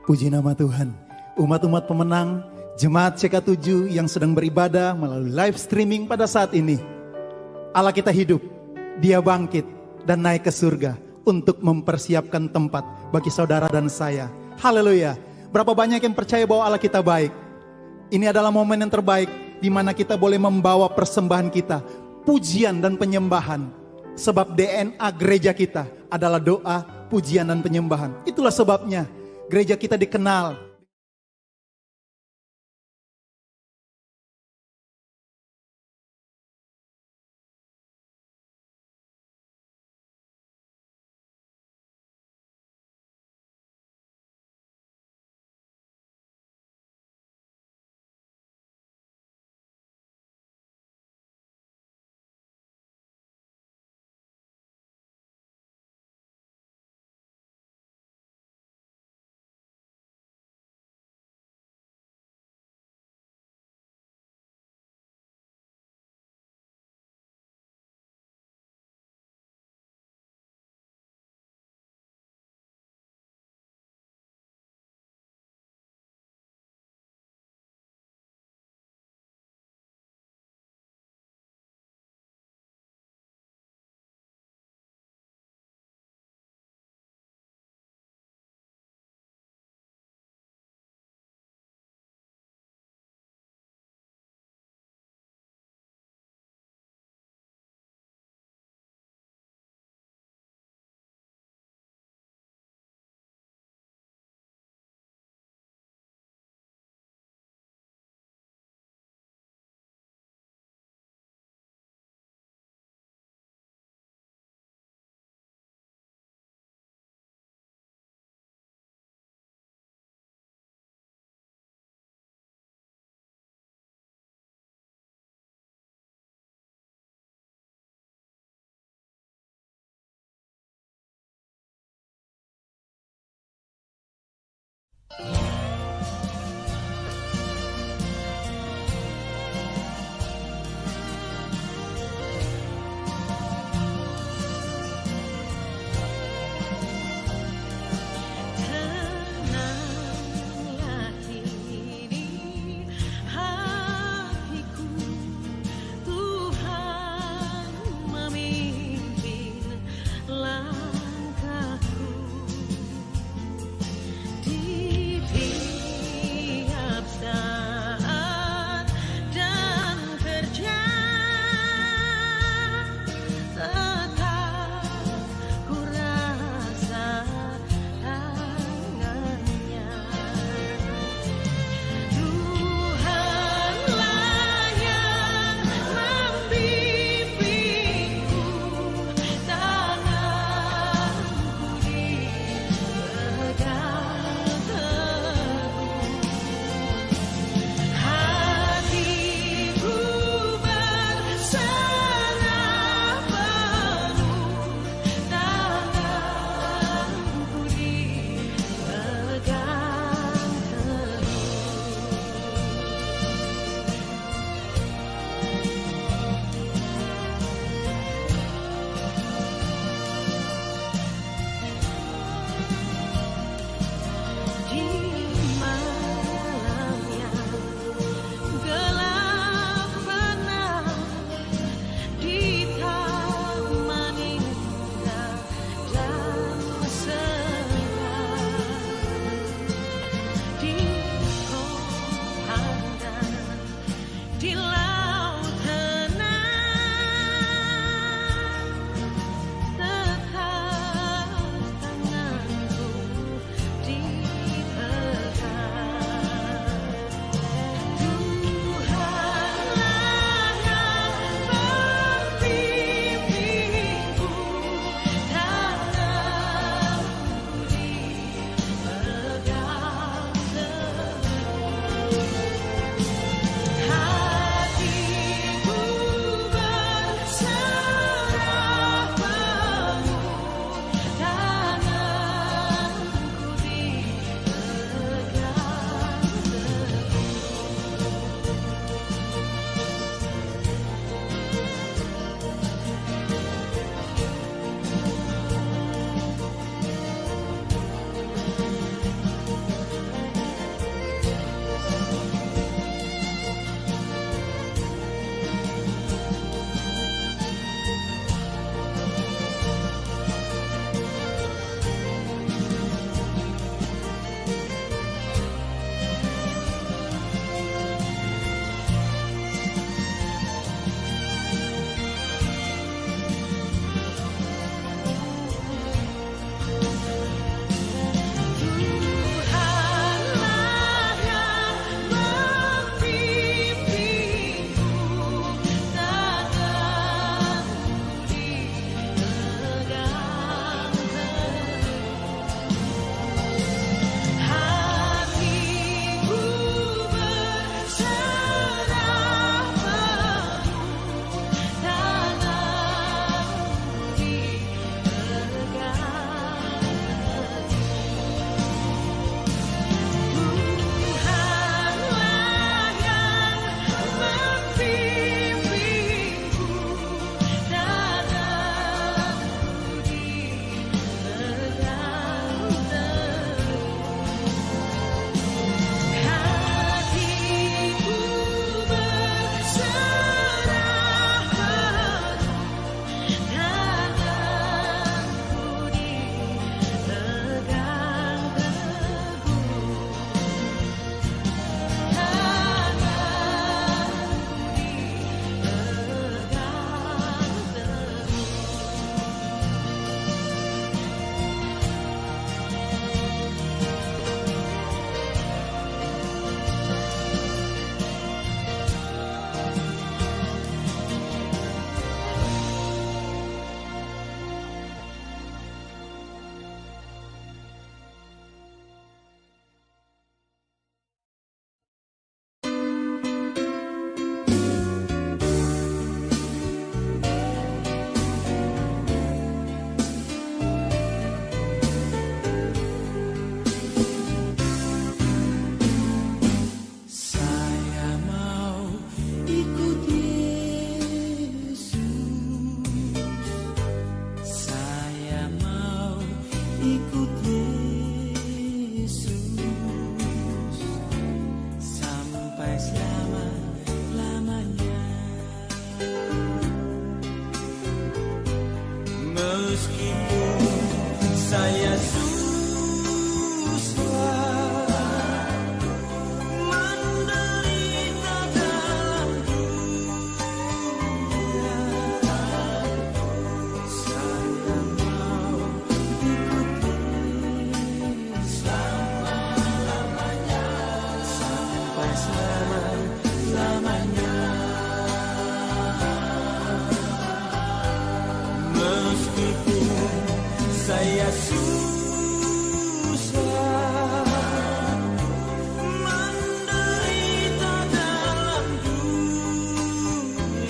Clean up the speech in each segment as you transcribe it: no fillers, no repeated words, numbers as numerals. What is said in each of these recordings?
Puji nama Tuhan. Umat-umat pemenang, jemaat CK7 yang sedang beribadah melalui live streaming pada saat ini. Allah kita hidup, Dia bangkit dan naik ke surga untuk mempersiapkan tempat bagi saudara dan saya. Haleluya. Berapa banyak yang percaya bahwa Allah kita baik. Ini adalah momen yang terbaik di mana kita boleh membawa persembahan kita, pujian dan penyembahan. Sebab DNA gereja kita adalah doa, pujian dan penyembahan. Itulah sebabnya gereja kita dikenal. Di ikut Yesus sampai selama-lamanya. Meskipun saya saya susah menderita dalam dunia,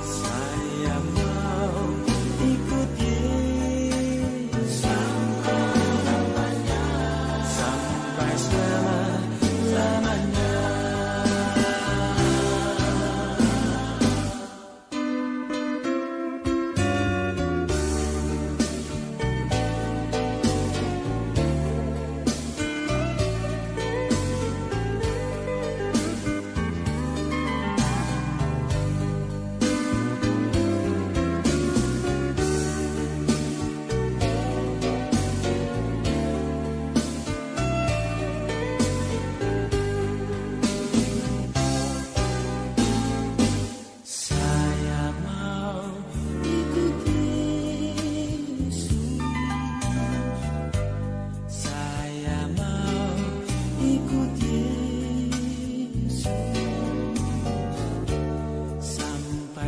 saya mau ikut Yesus sampai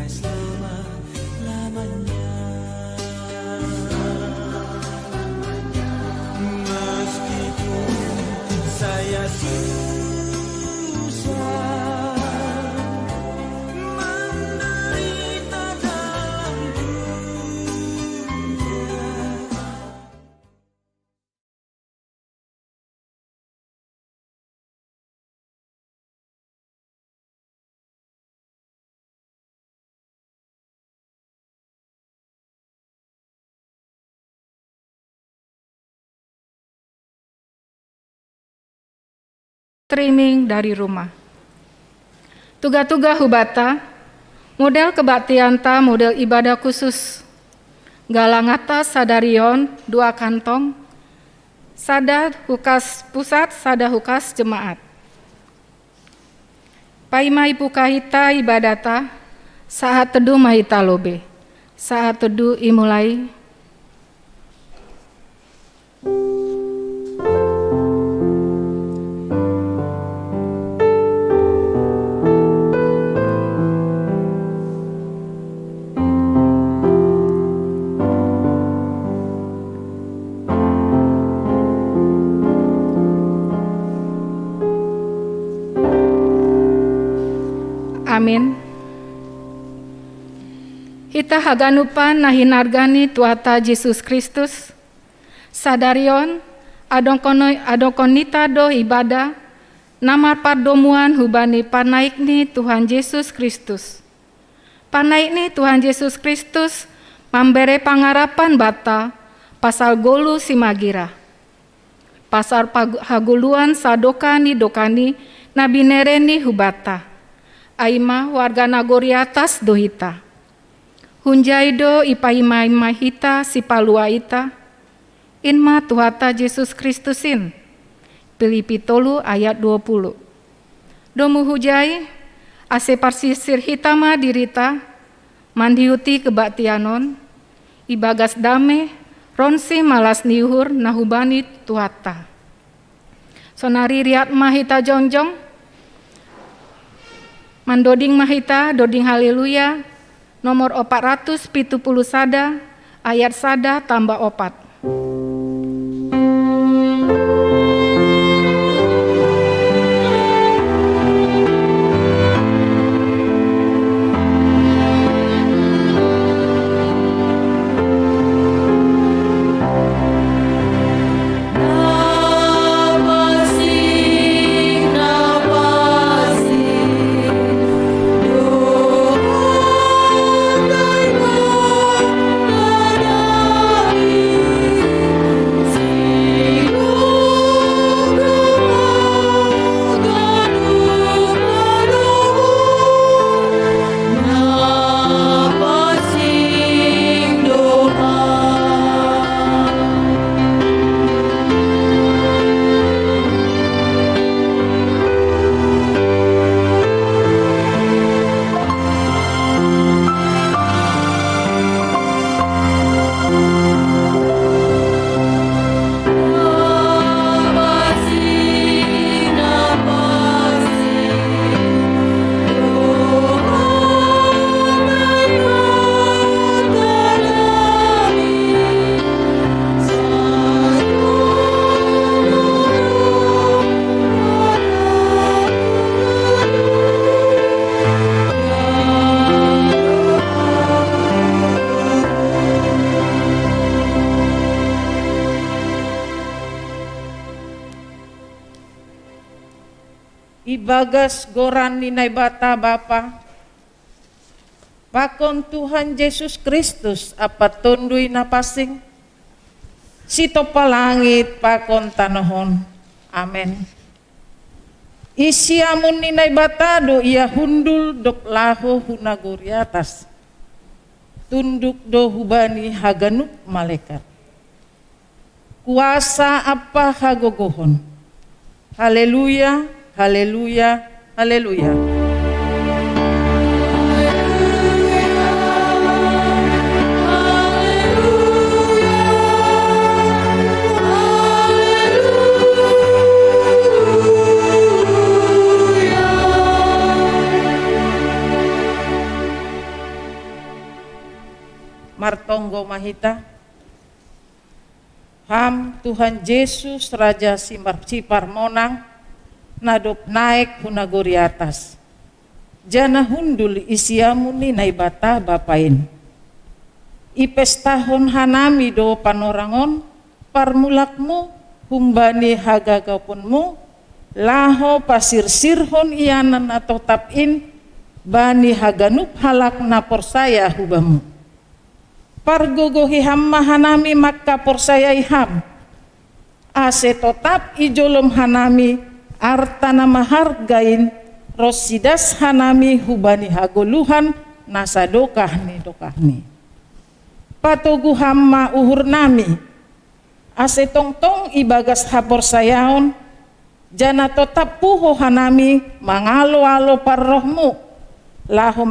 selama-lamanya. Saya susah menderita dalam dunia. Streaming dari rumah. Tuga-tuga hubata, model kebaktianta, model ibadah khusus. Galangata sadarion, 2 kantong. Sada hukas pusat, sada hukas jemaat. Paimai pukahita ibadata, saat teduh mahita lobe. Saat teduh imulai. Amin. Hita haganupan nahinargani tuata Yesus Kristus. Sadarion adongkonita do ibadah namar pardomuan hubani panaikni Tuhan Yesus Kristus. Panaikni Tuhan Yesus Kristus memberi pangarapan bata pasal golu simagira. Pasal haguluan sadokani dokani nabinereni hubata. Aima warga nagori atas dohita. Hunjaido ipaimai mahita si palua ita. Inma tuhata Yesus Kristusin. Filipi 3 ayat 20. Domu hujai ase parsisir hitama dirita. Mandiuti kebaktianon. Ibagas dame ronsi malas niuhur nahubani tuhata. Sonari riat mahita jongjong. Mandoding mahita, doding haleluya, nomor 470 sada, ayat sada tambah 4. Oh ibagas goran ninai bata Bapa, pakon Tuhan Yesus Kristus apa tundui napasing, sito palangit pakon tanohon. Amen. Isiamun ninai bata do ia hundul dok laho hunagori atas, tunduk do hubani haganup malaikat. Kuasa apa hagogohon. Haleluya, haleluya, haleluya. Martonggo Mahita, Ham Tuhan Yesus Raja Sipar Monang, nadop naik hunagori atas, jana hundul isiamu ninai bata Bapain. Ipes tahun hanami do panorangon, parmulakmu humbani hagagapunmu, laho pasir sirhon ianan atau tapin, bani haganup halak napor saya hubamu. Pargogohi hamma hanami makka porsayai ham, ase totap ijolom hanami artana mahargain, rosidas hanami hubani hagoluhan nasa dokahni. Patogu hamma uhur nami, ase tongtong ibagas hapor sayaon, jana totap puho hanami mangalo-alo parrohmu, laho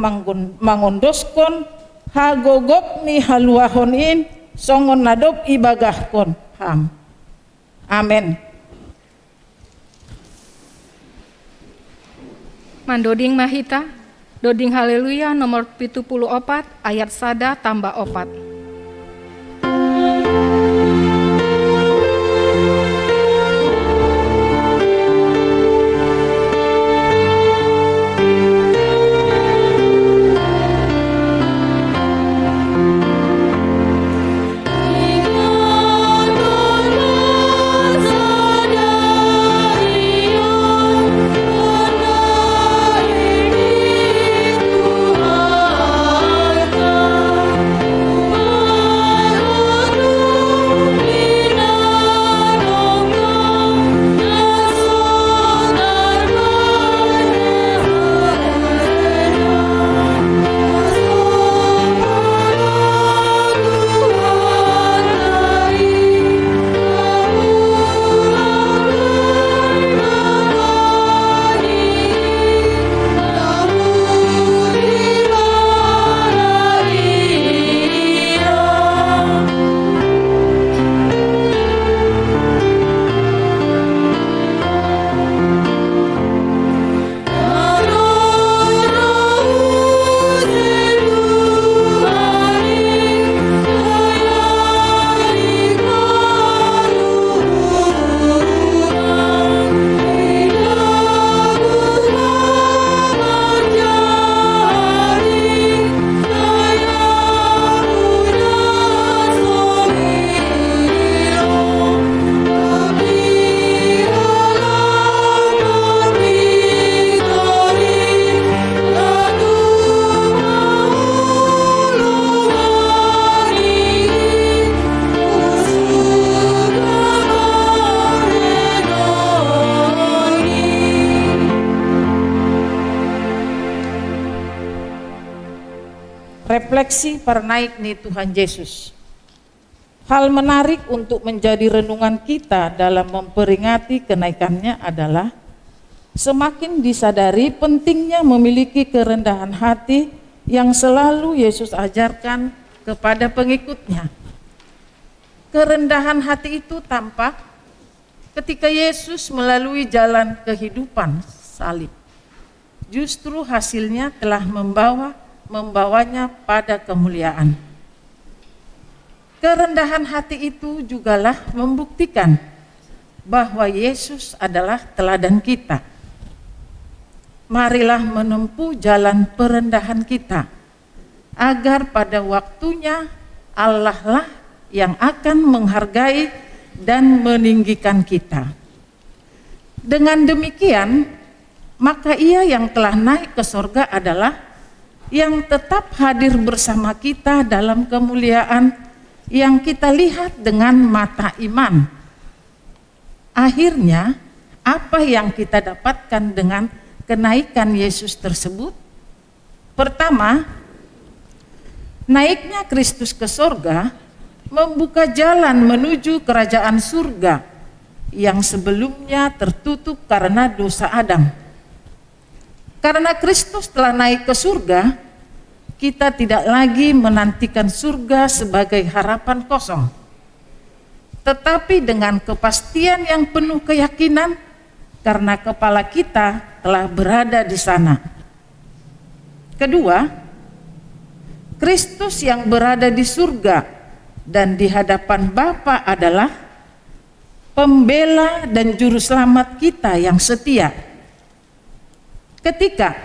mangondoskon, hagogop ni haluahon in songon nadop ibagahkon ham. Amen. Mandoding Mahita, doding haleluya nomor 74 ayat sada tambah 4. Refleksi pernaik nih Tuhan Yesus. Hal menarik untuk menjadi renungan kita dalam memperingati kenaikannya adalah semakin disadari pentingnya memiliki kerendahan hati yang selalu Yesus ajarkan kepada pengikutnya. Kerendahan hati itu tampak ketika Yesus melalui jalan kehidupan salib. Justru hasilnya telah membawanya pada kemuliaan. Kerendahan hati itu jugalah membuktikan bahwa Yesus adalah teladan kita. Marilah menempuh jalan perendahan kita, agar pada waktunya Allah lah yang akan menghargai dan meninggikan kita. Dengan demikian, maka Ia yang telah naik ke sorga adalah yang tetap hadir bersama kita dalam kemuliaan yang kita lihat dengan mata iman. Akhirnya, apa yang kita dapatkan dengan kenaikan Yesus tersebut? Pertama, naiknya Kristus ke sorga membuka jalan menuju kerajaan surga yang sebelumnya tertutup karena dosa Adam. Karena Kristus telah naik ke surga, kita tidak lagi menantikan surga sebagai harapan kosong, tetapi dengan kepastian yang penuh keyakinan karena kepala kita telah berada di sana. Kedua, Kristus yang berada di surga dan di hadapan Bapa adalah pembela dan juru selamat kita yang setia. Ketiga,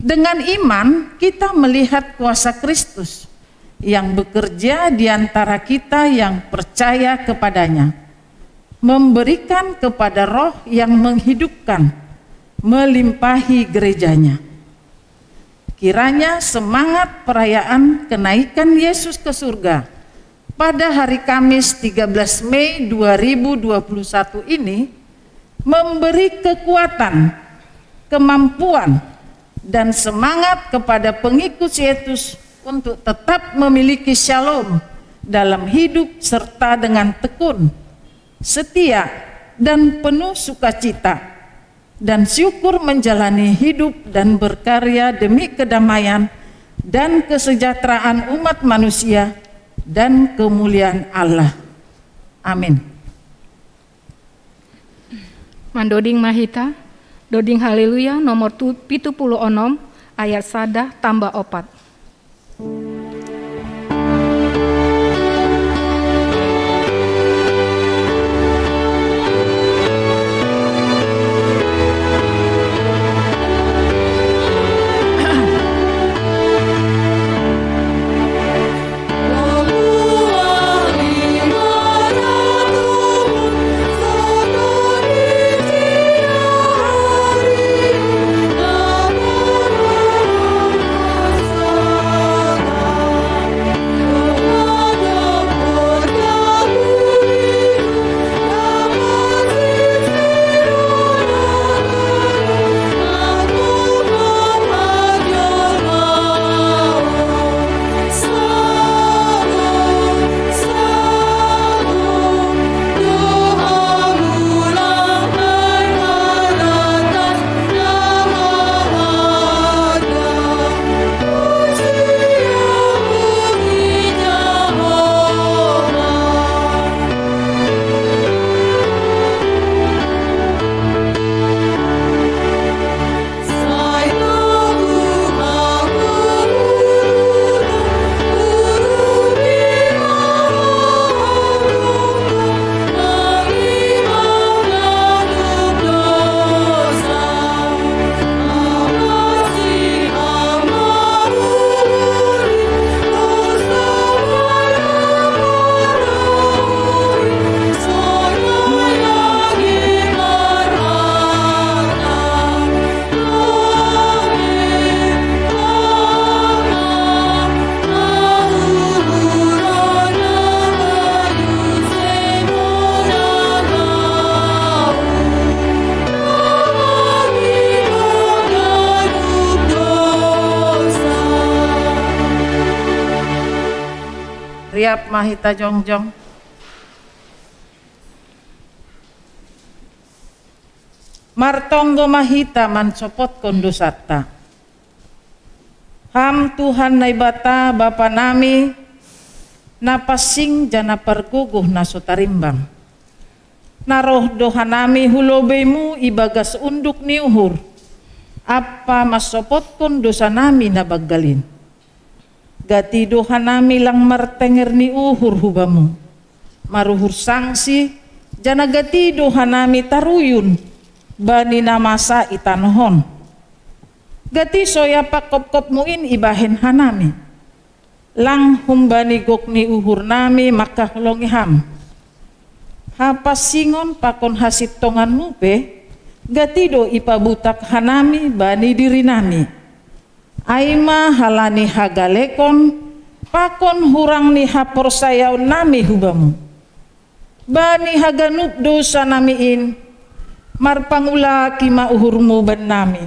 dengan iman kita melihat kuasa Kristus yang bekerja di antara kita yang percaya kepadanya, memberikan kepada Roh yang menghidupkan, melimpahi gerejanya. Kiranya semangat perayaan kenaikan Yesus ke surga pada hari Kamis 13 Mei 2021 ini memberi kekuatan, kemampuan, dan semangat kepada pengikut Yesus untuk tetap memiliki shalom dalam hidup serta dengan tekun, setia, dan penuh sukacita, dan syukur menjalani hidup dan berkarya demi kedamaian dan kesejahteraan umat manusia dan kemuliaan Allah. Amin. Mandoding Mahita, Doding Haleluya nomor 76 ayat sada tambah 4. Riap Mahita Jongjong. Martonggo Mahita mansopot kondosatta. Ham Tuhan naibata Bapa nami napasing jana perguguh nasotarimbang. Naroh doha nami hulobemu ibagas unduk ni uhur. Apa masopot kon dosa nami nabaggalin. Gati doha nami lang martenger ni uhur hubamu. Maruhur sangsi jana gati doha nami taruyun bani namasa itanohon. Gati soya pakop-kop muin ibahen hanami. Lang humbani gok ni uhur nami makahlongiham. Hapas singon pakon hasit tongan mupe Gatido ipabutak hanami bani diri nami. Aima halani hagalekon, pakon hurang ni haporsayaw nami hubamu. Bani haganup dosa namiin, marpangula kimauhurmu ban nami.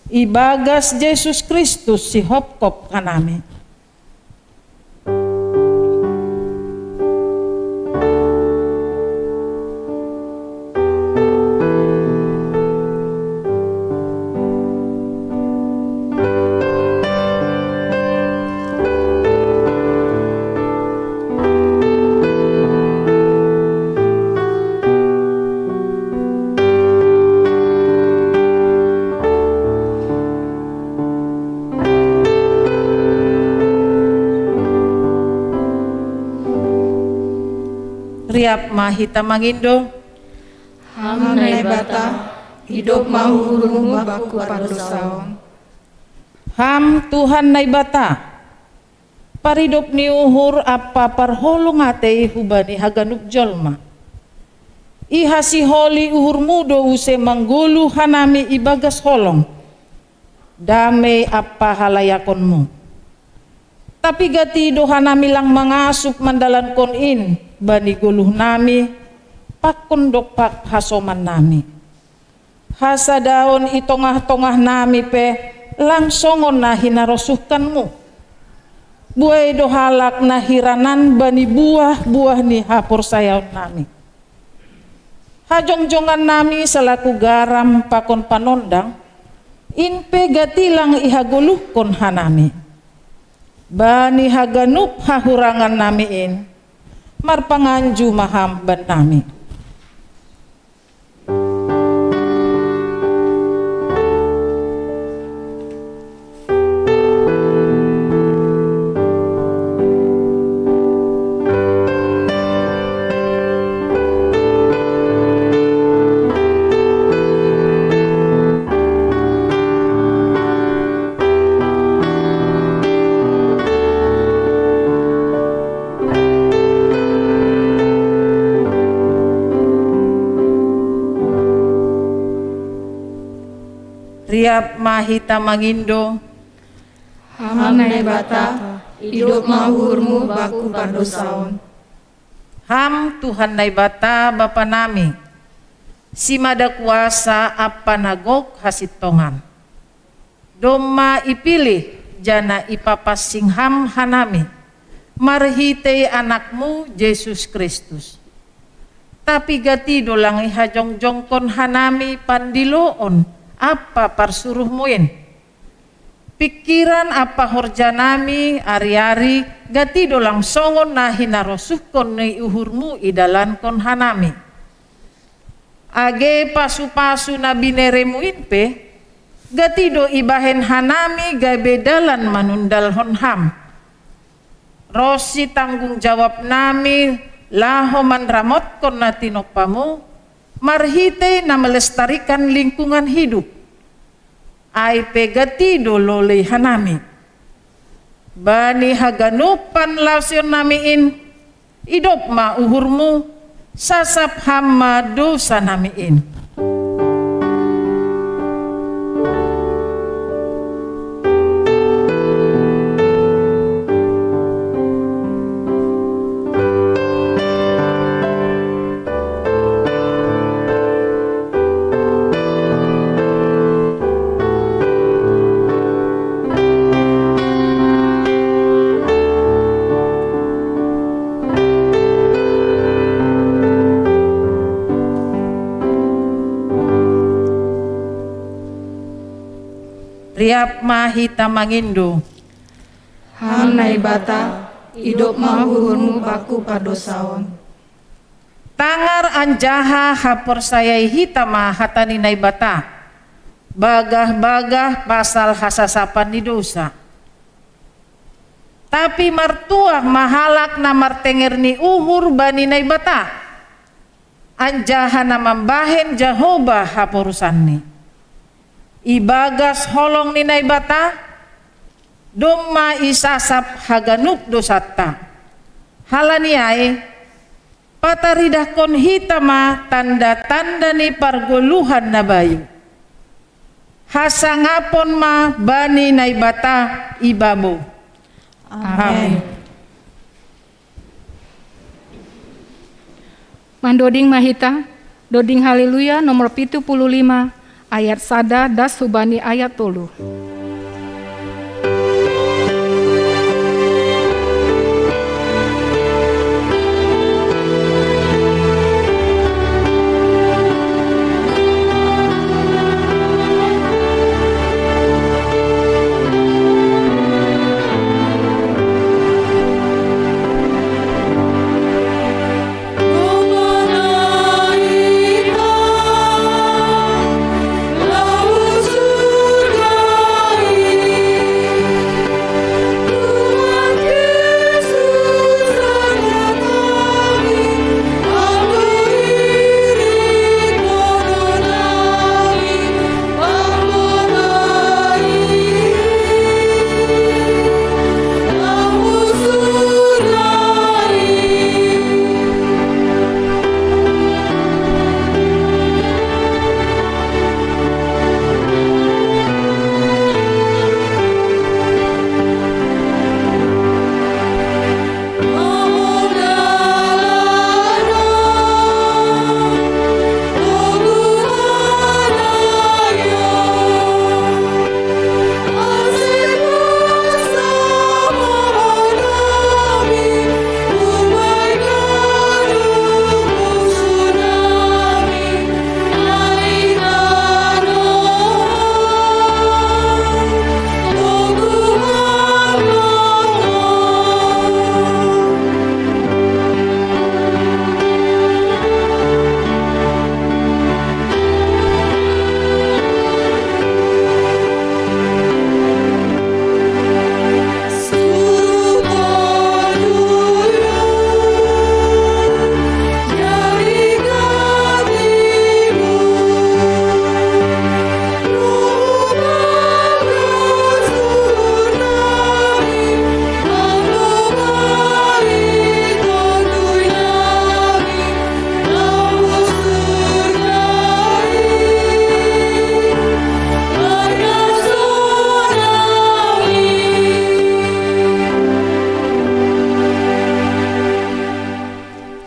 Ibagas Yesus Kristus si hopkop kanami. Riap mahita mangindo, Ham naibata, hidup mahuhurmu baku padosaon. ham Tuhan naibata, paridop ni uhur apa parholong atei hubani haganup jolma. Iha si holi uhur mudo use manggulu hanami ibagas holong, damai apa halayakonmu. Tapi gati dohanami lang mangasup mandalan kon in, bani guluh nami, pakon pak hasoman nami. Hasadaon itongah-tongah nami pe, langsongon na hinarosuhkanmu. Buay dohalak na hiranan bani buah-buah ni hapor sayaon nami. Hajong-jongan nami selaku garam pakon panondang, in pe gatilang ihaguluh kon hanami. Bani haganup hahurangan namiin, marpanganju maham ban nami. Riap mahita mangindo, Ham naibata, hidup mahuhurmu baku padosaon. ham Tuhan naibata Bapa nami, si mada kuasa apa nagok hasitongan. Doma ipilih jana ipapasing ham hanami, marhite anakmu Yesus Kristus. Tapi gati dolang ihajong-jongkon hanami pandiloon, apa parsuruhmuin. Pikiran apa horjanami ari-ari gati dolang songon na hinarosuhkon ni uhurmu idalan kon hanami. Age pasu-pasu na bineremuin pe, gati do ibahen hanami gabedalan manundal honham. Rosi tanggung jawab nami laho manramot kon na tinopamu, marhite na melestarikan lingkungan hidup. Ay pegati dololay hanami. Bani haganupan lausyon namiin, idop mauhurmu, sasap hama dosa namiin. Riap mahita mangindo, Ham naibata, hidup mahuhurmu baku padosaon. tangar anjaha hapor sayai hitama hatani naibata, bagah-bagah pasal hasasapan ni dosa. Tapi martuah mahalak na martenger ni uhur bani naibata, anjaha na mambahen Jehovah haporusan ni. Ibagas holong ni naibata, doma isasap haganup dosata. Halaniay, pataridahkon hitama tanda-tanda ni pargoluhan na bayu. Hasangapon ma bani naibata ibabo. Amin. Mandoding mahita, doding haleluya nomor 75 ayat sada das subani ayat 3.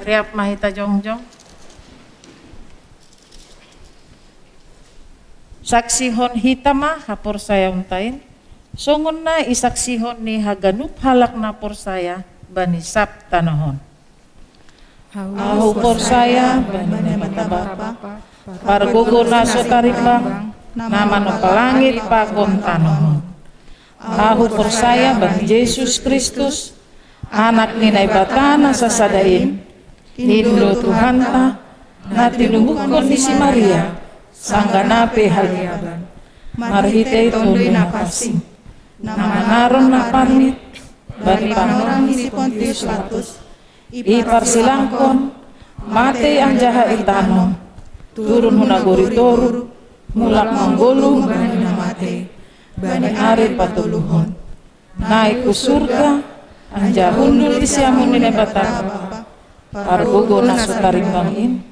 Riap mahita jongjong. Saksihon hitama hapor saya untain. Songon na isaksihon ni haganup halak na por saya bani sap tanahon. Ahu por saya bani mata bapa. Pargogo na sotarimbang. Nama no palangit pakon tanahon. Ahu por saya bani Yesus Kristus. Anak ni naibatana sa sadain. Hindo Tuhan ta, na tinubukon ni si Maria, sangganape haliaban, marhite tundoy na pasing, na manaron na panit, bani panorang si Pontius Pilatus, iparsilangkon, mate ang jaha itanon, turun hunagoritoru, mulak manggulong bani na mate, bani ari patuluhon, naik ku surga, ang jahundul isyamun ni nebatapa, Pargogo na sutarimbangin,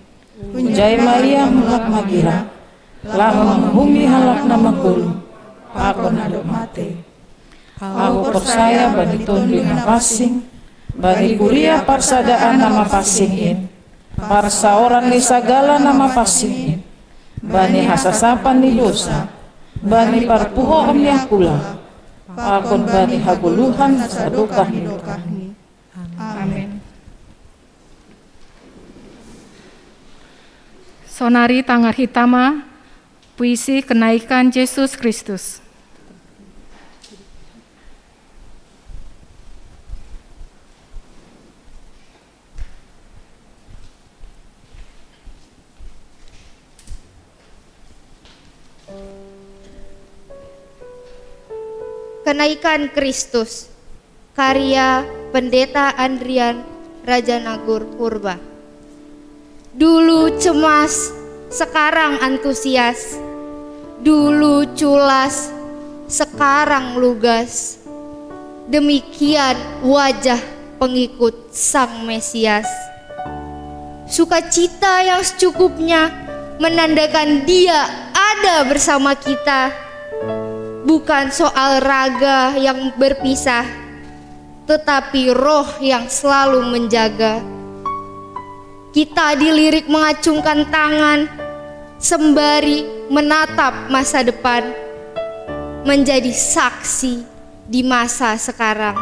Unjay Maria mulak magira, lamang bumi halak na magulong, ako na lumate. Ako persaya bani tondi na pasing, bani kuria parsadaan na mapasingin, parsa orang ni sagala na mapasingin, bani hasasapan ni dosa, bani parpuho ni akula, akon bani haguluhan sa dukah ni. Amin. Sonari Tangar Hitama, puisi kenaikan Yesus Kristus. Kenaikan Kristus, karya Pendeta Andrian Rajanagur Purba. Dulu cemas, sekarang antusias. Dulu culas, sekarang lugas. Demikian wajah pengikut Sang Mesias. sukacita yang secukupnya menandakan Dia ada bersama kita. Bukan soal raga yang berpisah, tetapi roh yang selalu menjaga. Kita dilirik mengacungkan tangan, sembari menatap masa depan, menjadi saksi di masa sekarang.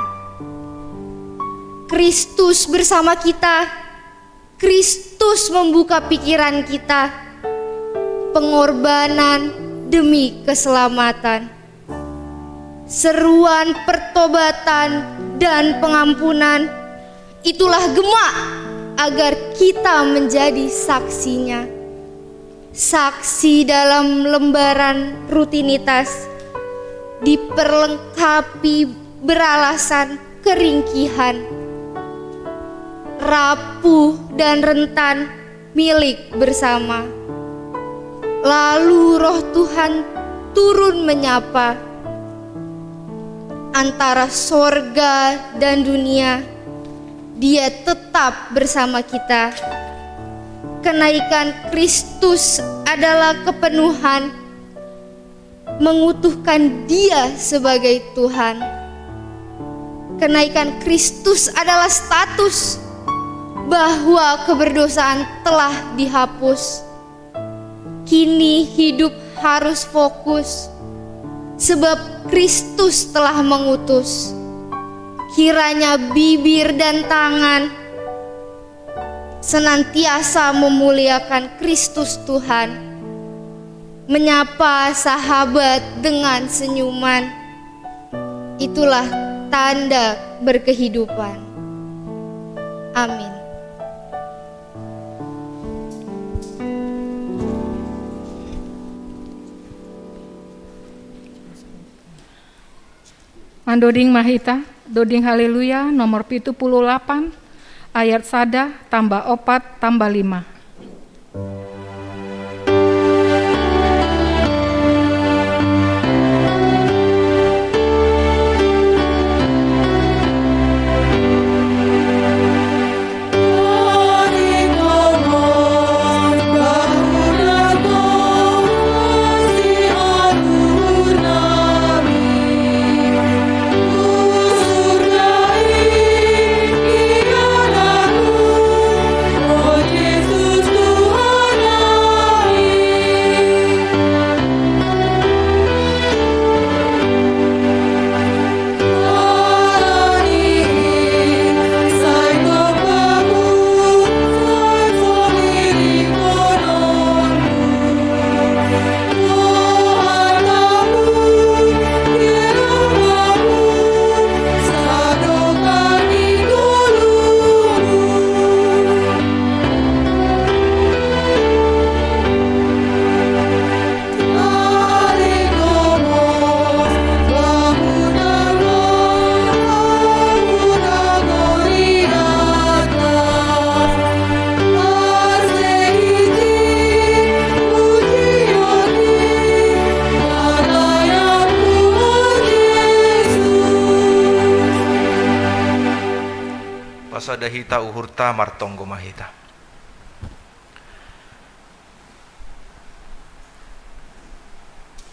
Kristus bersama kita, Kristus membuka pikiran kita, pengorbanan demi keselamatan. Seruan pertobatan dan pengampunan, itulah gema agar kita menjadi saksinya. Saksi dalam lembaran rutinitas, diperlengkapi beralasan keringkihan, rapuh dan rentan milik bersama. Lalu roh Tuhan turun menyapa. Antara sorga dan dunia, Dia tetap bersama kita. Kenaikan Kristus adalah kepenuhan, mengutuhkan Dia sebagai Tuhan. Kenaikan Kristus adalah status bahwa keberdosaan telah dihapus. Kini hidup harus fokus, sebab Kristus telah mengutus. Kiranya bibir dan tangan senantiasa memuliakan Kristus Tuhan, menyapa sahabat dengan senyuman. Itulah tanda berkehidupan. Amin. Mandoding Mahita, Doding Haleluya nomor 78 ayat 1 tambah 4 tambah 5. Pasadahita uhurta martonggo mahita.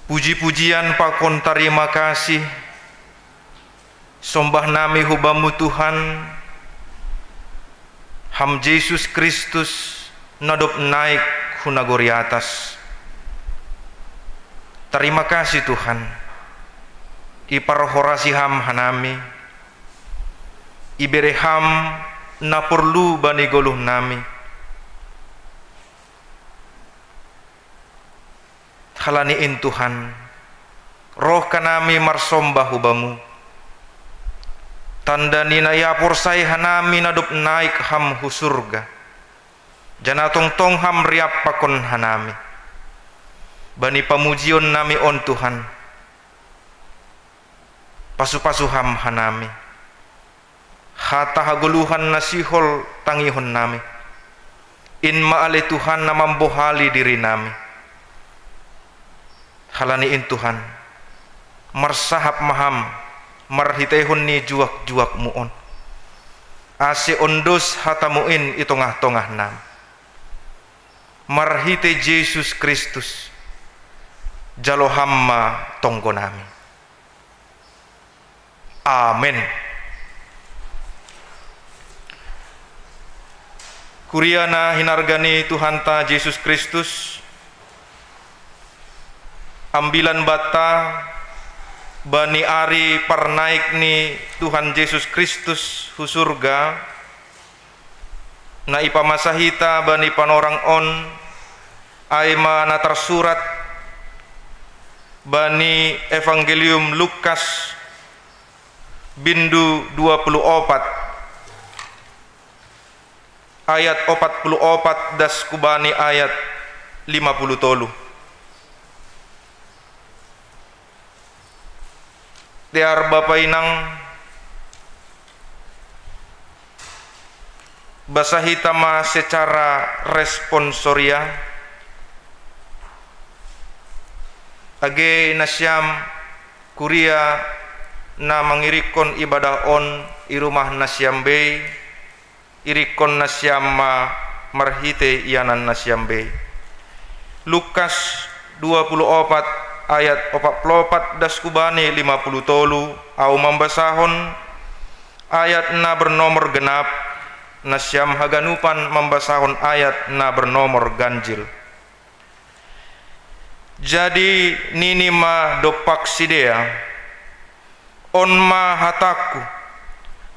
Puji-pujian pakon terima kasih, sombah nami hubamu Tuhan, ham Yesus Kristus nadop naik hunagori atas. Terima kasih Tuhan, iparhorasi ham hanami, ibereham na perlu bani goluh nami. Halaniin Tuhan, roh kanami marsombah hubamu, tanda nina ya porsai hanami nadop naik ham husurga, jana tong ham riap pakon hanami, bani pamujion nami on Tuhan, pasu-pasu ham hanami, hata haguluhan nasihol tangihon nami, in maale Tuhan namambohali diri nami. Halaniin Tuhan, marsahap maham, marhitehon ni juak-juak muon, ase ondos hatamuin itongah-tongah nam. marhite Yesus Kristus jalo hamma tonggo nami. Amin. Kuriana hinargani Tuhanta Yesus Kristus, ambilan bata bani ari parnaik ni Tuhan Yesus Kristus hu surga, na ipamasahita bani panorang on aima na tersurat bani Evangelium Lukas bindu 24 ayat 44 das kubani ayat 50. Tiar Bapak Inang basahitama secara responsoria age nasyam kuria na mangirikon ibadah on i rumah nasyam bay irikon nasyam marhite ianan nasyam bay. Lukas 24 ayat 44 das kubani 50 tolu au membasahon ayat na bernomor genap nasyam haganupan membasahon ayat na bernomor ganjil. Jadi nini ma dopak sidea on ma hataku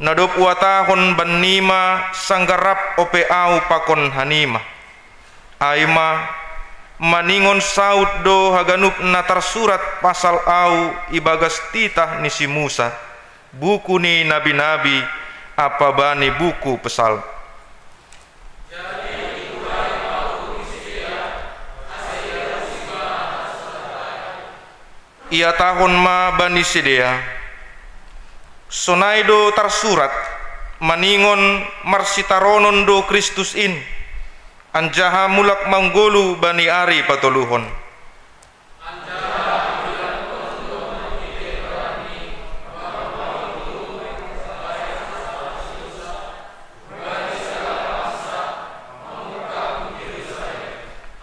nadop watahon banima sanggarap ope au pakon hanima aima maningon saud do haganup natar surat pasal au ibagas titah ni si Musa buku ni nabi-nabi apa bani buku pesal. Ia tahun ma bani sidea sonaido tarsurat maningon marsitaronon do Kristus in anjaha mulak manggolu bani ari patoluhon.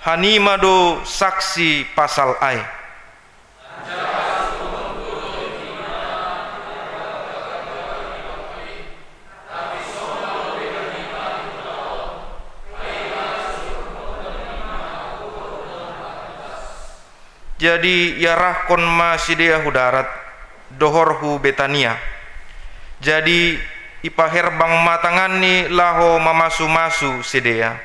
Hanima do saksi pasal ai. Jadi yarah kon ma sidea hudarat dohorhu Betania. Jadi ipaherbang matangani laho mamasu-masu sidea.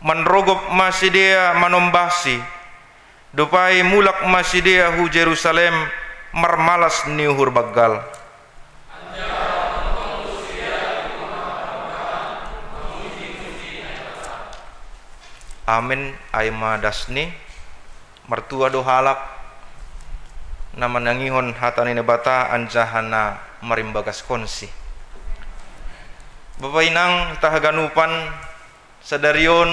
Manrogop masidea manombasi dupai mulak masidea hu Jerusalem marmalas niuhur bagal. Amin aima dasni mertua do halak nama nangihon hatani nebata anjahana marimbagas konsi. Bapak Inang tahaganupan sadarion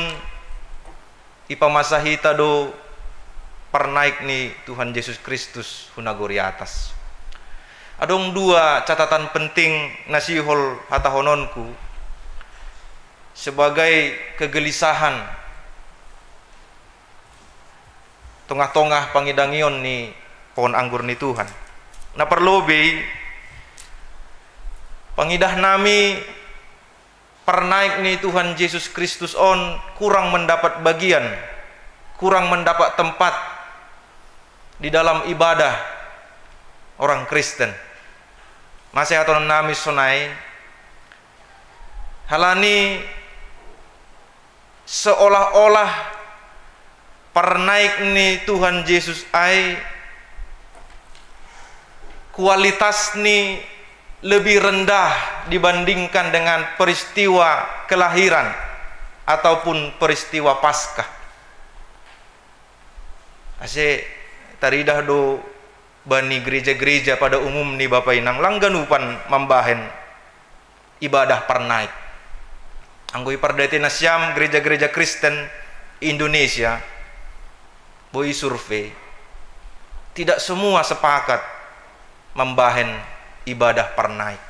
ipamasahita do pernaik ni Tuhan Yesus Kristus hunagori atas. Adong dua catatan penting nasihol hatahononku sebagai kegelisahan tengah-tengah pangidangion ni pohon anggur ni Tuhan. Na perlobe pangidah nami pernaik ni Tuhan Yesus Kristus on kurang mendapat bagian, kurang mendapat tempat di dalam ibadah orang Kristen. Masih atau nami sonai halani seolah-olah pernaik ni Tuhan Yesus ai kualitas ni lebih rendah dibandingkan dengan peristiwa kelahiran ataupun peristiwa Paskah. Ase taridah do bani gereja-gereja pada umum ni Bapak Inang langganupan membahen ibadah pernaik. Anggoi pardati nasyam gereja-gereja Kristen Indonesia boi survei tidak semua sepakat membahen ibadah pernaik.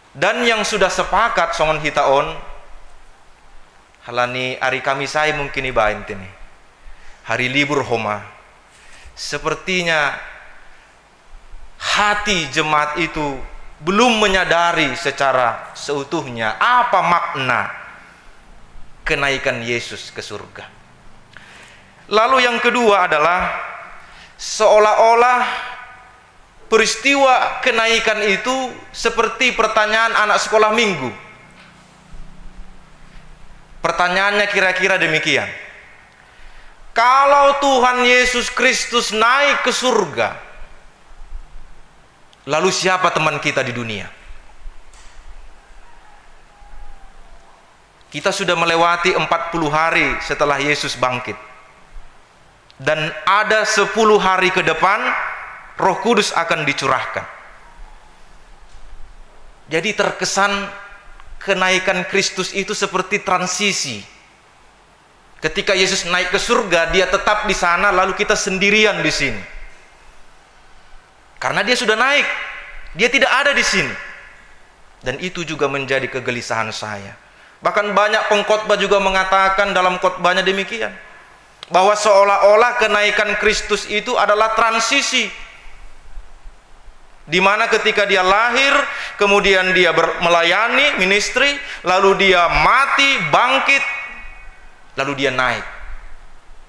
Dan yang sudah sepakat songon hitaon halani hari Kamisai mungkin ibahen ini hari libur homa, sepertinya hati jemaat itu belum menyadari secara seutuhnya apa makna kenaikan Yesus ke surga. Lalu yang kedua adalah seolah-olah peristiwa kenaikan itu seperti pertanyaan anak sekolah minggu. Pertanyaannya kira-kira demikian. Kalau Tuhan Yesus Kristus naik ke surga, lalu siapa teman kita di dunia? Kita sudah melewati 40 hari setelah Yesus bangkit. Dan ada 10 hari ke depan Roh Kudus akan dicurahkan. Jadi terkesan kenaikan Kristus itu seperti transisi. Ketika Yesus naik ke surga, dia tetap di sana, lalu kita sendirian di sini. Karena dia sudah naik, dia tidak ada di sini. Dan itu juga menjadi kegelisahan saya. Bahkan banyak pengkhotbah juga mengatakan dalam khotbahnya demikian, bahwa seolah-olah kenaikan Kristus itu adalah transisi, di mana ketika dia lahir, kemudian dia melayani ministry, lalu dia mati, bangkit, lalu dia naik.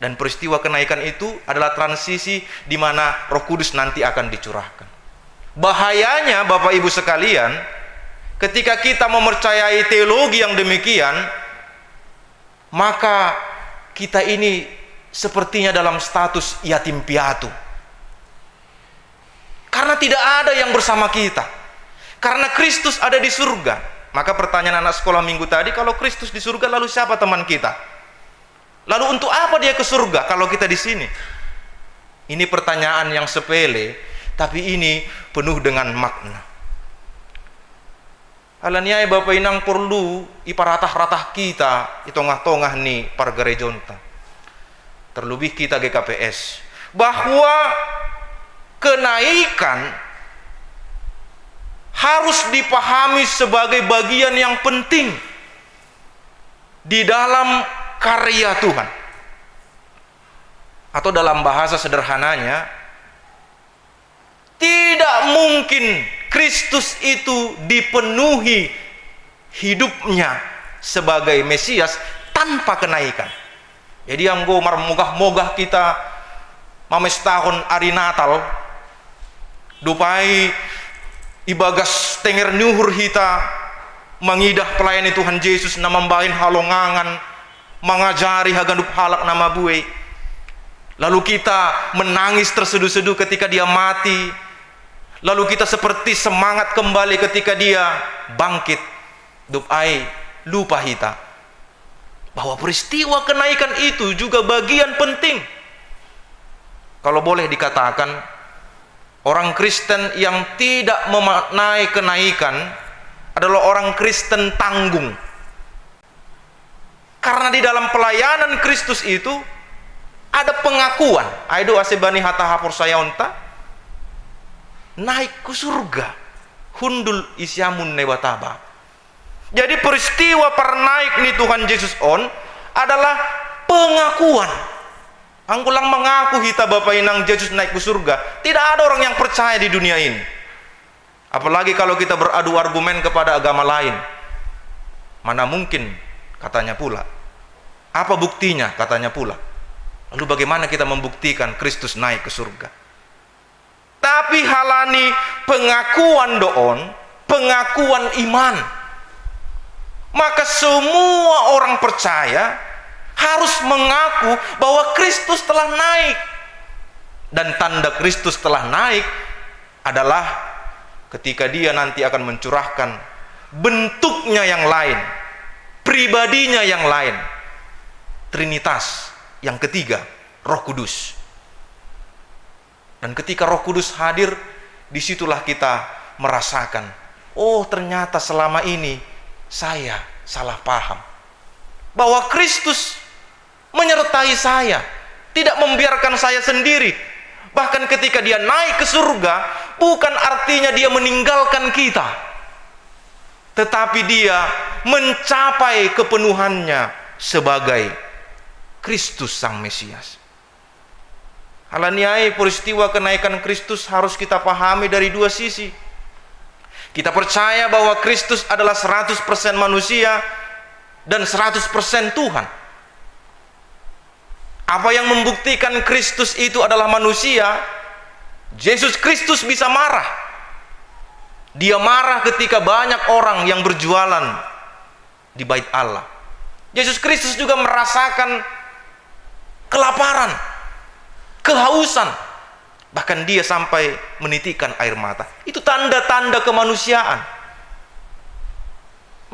Dan peristiwa kenaikan itu adalah transisi di mana Roh Kudus nanti akan dicurahkan. Bahayanya Bapak Ibu sekalian, ketika kita mempercayai teologi yang demikian, maka kita ini sepertinya dalam status yatim piatu. Karena tidak ada yang bersama kita. Karena Kristus ada di surga. Maka pertanyaan anak sekolah minggu tadi, kalau Kristus di surga, lalu siapa teman kita? Lalu untuk apa dia ke surga kalau kita di sini? Ini pertanyaan yang sepele, tapi ini penuh dengan makna. Alaniai Bapak Inang perlu iparatah-ratah kita di tengah-tengah nih para gerejonta. Terlebih kita GKPS, bahwa kenaikan harus dipahami sebagai bagian yang penting di dalam karya Tuhan. Atau dalam bahasa sederhananya, tidak mungkin Kristus itu dipenuhi hidupnya sebagai Mesias tanpa kenaikan. Jadi yang gomar mogah-mogah kita mames tahun hari Natal, dupai ibagas tenger nyuhur hita mengidah pelayani Tuhan Yesus na membahin halongangan, mengajari hagandup halak nama buwe. Lalu kita menangis terseduh-seduh ketika dia mati. Lalu kita seperti semangat kembali ketika dia bangkit. Dupai lupa hita bahwa peristiwa kenaikan itu juga bagian penting. Kalau boleh dikatakan, orang Kristen yang tidak memaknai kenaikan adalah orang Kristen tanggung. Karena di dalam pelayanan Kristus itu ada pengakuan, aido asebani hata hapur saya onta naik ke surga, hundul isyamun nebataba. Jadi peristiwa pernaik nih Tuhan Yesus on adalah pengakuan. Angkulang mengaku hita Bapak Inang Yesus naik ke surga. Tidak ada orang yang percaya di dunia ini. Apalagi kalau kita beradu argumen kepada agama lain. Mana mungkin, katanya pula. Apa buktinya, katanya pula. Lalu bagaimana kita membuktikan Kristus naik ke surga? Tapi halani pengakuan doon, pengakuan iman. Maka semua orang percaya harus mengaku bahwa Kristus telah naik. Dan tanda Kristus telah naik adalah ketika dia nanti akan mencurahkan bentuknya yang lain, pribadinya yang lain, Trinitas yang ketiga, Roh Kudus. Dan ketika Roh Kudus hadir, disitulah kita merasakan, oh ternyata selama ini saya salah paham bahwa Kristus menyertai saya, tidak membiarkan saya sendiri, Bahkan ketika dia naik ke surga, bukan artinya dia meninggalkan kita, tetapi dia mencapai kepenuhannya sebagai Kristus Sang Mesias. Halaniai, peristiwa kenaikan Kristus harus kita pahami dari dua sisi. Kita percaya bahwa Kristus adalah 100% manusia dan 100% Tuhan. Apa yang membuktikan Kristus itu adalah manusia? Yesus Kristus bisa marah. Dia marah ketika banyak orang yang berjualan di bait Allah. Yesus Kristus juga merasakan kelaparan, kehausan, bahkan dia sampai menitikkan air mata. Itu tanda-tanda kemanusiaan.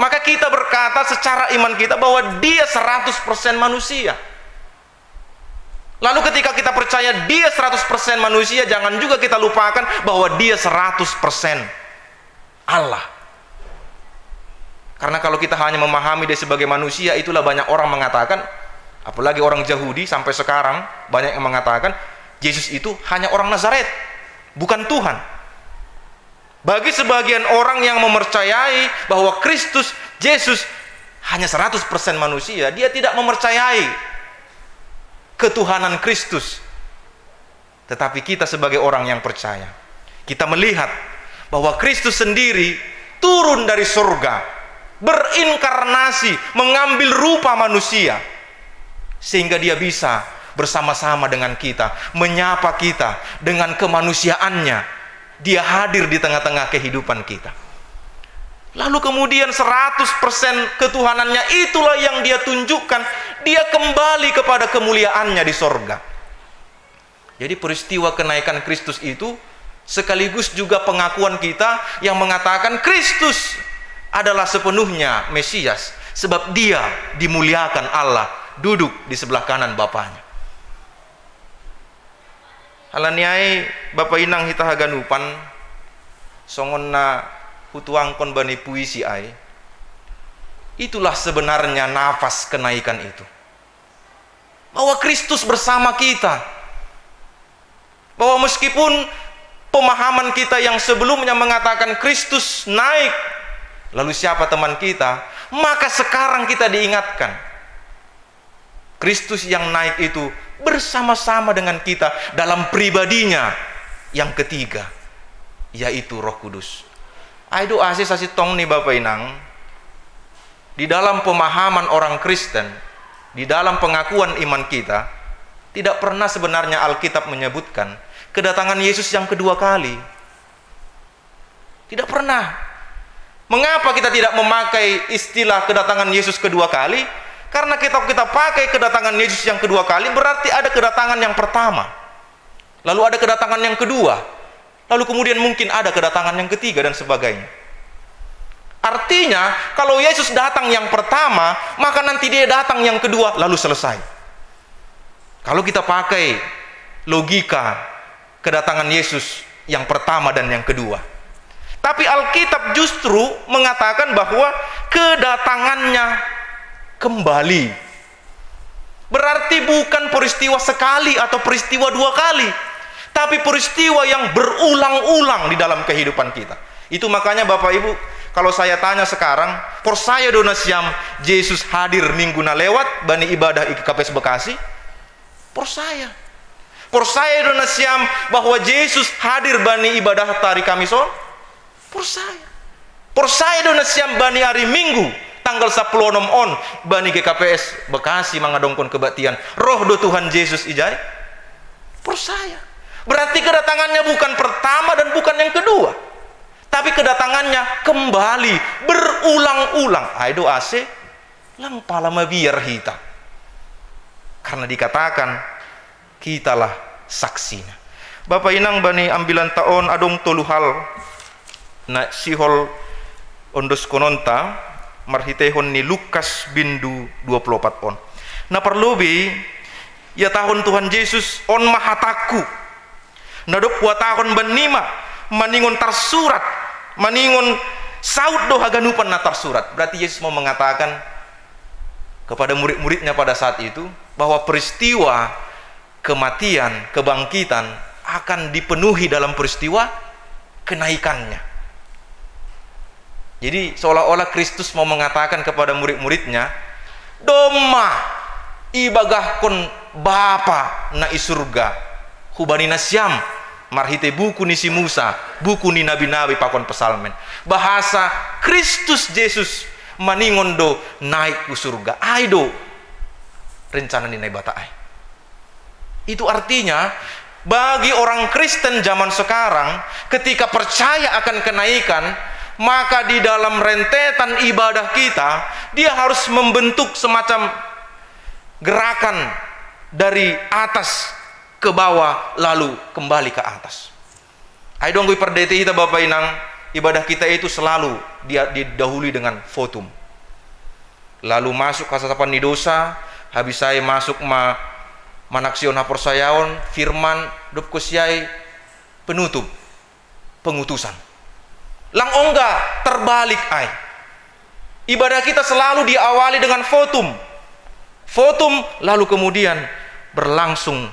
Maka kita berkata secara iman kita bahwa dia 100% manusia. Lalu ketika kita percaya dia 100% manusia, jangan juga kita lupakan bahwa dia 100% Allah. Karena kalau kita hanya memahami dia sebagai manusia, itulah banyak orang mengatakan, apalagi orang Yahudi sampai sekarang banyak yang mengatakan Yesus itu hanya orang Nazaret, bukan Tuhan. Bagi sebagian orang yang mempercayai bahwa Kristus Yesus hanya 100% manusia, dia tidak mempercayai ketuhanan Kristus. Tetapi kita sebagai orang yang percaya, kita melihat bahwa Kristus sendiri turun dari surga, berinkarnasi, mengambil rupa manusia, sehingga dia bisa bersama-sama dengan kita, menyapa kita dengan kemanusiaannya. Dia hadir di tengah-tengah kehidupan kita. Lalu kemudian 100% ketuhanannya itulah yang dia tunjukkan. Dia kembali kepada kemuliaannya di sorga. Jadi peristiwa kenaikan Kristus itu sekaligus juga pengakuan kita yang mengatakan Kristus adalah sepenuhnya Mesias, sebab dia dimuliakan Allah, duduk di sebelah kanan Bapaknya. Halaniai Bapak Inang hita haganupan songon na hutuangkon bani puisi ai. Itulah sebenarnya nafas kenaikan itu, bahwa Kristus bersama kita, bahwa meskipun pemahaman kita yang sebelumnya mengatakan Kristus naik, lalu siapa teman kita, maka sekarang kita diingatkan Kristus yang naik itu bersama-sama dengan kita dalam pribadinya yang ketiga, yaitu Roh Kudus. Aido asis tong nih Bapak Inang, di dalam pemahaman orang Kristen, di dalam pengakuan iman kita, tidak pernah sebenarnya Alkitab menyebutkan kedatangan Yesus yang kedua kali. Tidak pernah. Mengapa kita tidak memakai istilah kedatangan Yesus kedua kali? Karena kita pakai kedatangan Yesus yang kedua kali, berarti ada kedatangan yang pertama, lalu ada kedatangan yang kedua, lalu kemudian mungkin ada kedatangan yang ketiga dan sebagainya. Artinya kalau Yesus datang yang pertama, maka nanti dia datang yang kedua, lalu selesai. Kalau kita pakai logika kedatangan Yesus yang pertama dan yang kedua. Tapi Alkitab justru mengatakan bahwa kedatangannya kembali. Berarti bukan peristiwa sekali atau peristiwa dua kali, tapi peristiwa yang berulang-ulang di dalam kehidupan kita. Itu makanya Bapak Ibu, kalau saya tanya sekarang, por saya donasiam Yesus hadir minggu na lewat bani ibadah IKKPS Bekasi, por saya donasiam bahwa Yesus hadir bani ibadah Tari Kamison, por saya donasiam bani hari Minggu tanggal 10 on bani GKPS Bekasi mangadongkon kebaktian roh do Tuhan Yesus ijai, por saya. Berarti kedatangannya bukan pertama dan bukan yang kedua, tapi kedatangannya kembali berulang-ulang. Aido ase lang palama biar hita, karena dikatakan kitalah saksinya. Bapak Inang bani ambilan taon adong toluhal na sihol ondos kononta marhitehon ni Lukas bindu 24 on. Na perlubi ya tahun Tuhan Yesus on mahataku nadop tahun benima maningon tarsurat maningon saud do haganupan na tarsurat. Berarti Yesus mau mengatakan kepada murid-muridnya pada saat itu bahwa peristiwa kematian, kebangkitan akan dipenuhi dalam peristiwa kenaikannya. Jadi seolah-olah Kristus mau mengatakan kepada murid-muridnya, "Doma ibagahkon Bapa na isurga hubani nasyam marhite buku ni si Musa, buku ni nabi-nabi pakon pesalmen." Bahasa Kristus Yesus maningon do naik ke surga. Aido rencana ni bata ai. Itu artinya bagi orang Kristen zaman sekarang, ketika percaya akan kenaikan, maka di dalam rentetan ibadah kita, dia harus membentuk semacam gerakan dari atas ke bawah lalu kembali ke atas. Ayo dong gue perdeti kita Bapak Inang, ibadah kita itu selalu dia didahului dengan votum. Lalu masuk kasasapan ni dosa, habis saya masuk manaksiona persayaon, firman dop kusiai penutup pengutusan. Lang ongga terbalik ai. Ibadah kita selalu diawali dengan votum. Votum lalu kemudian berlangsung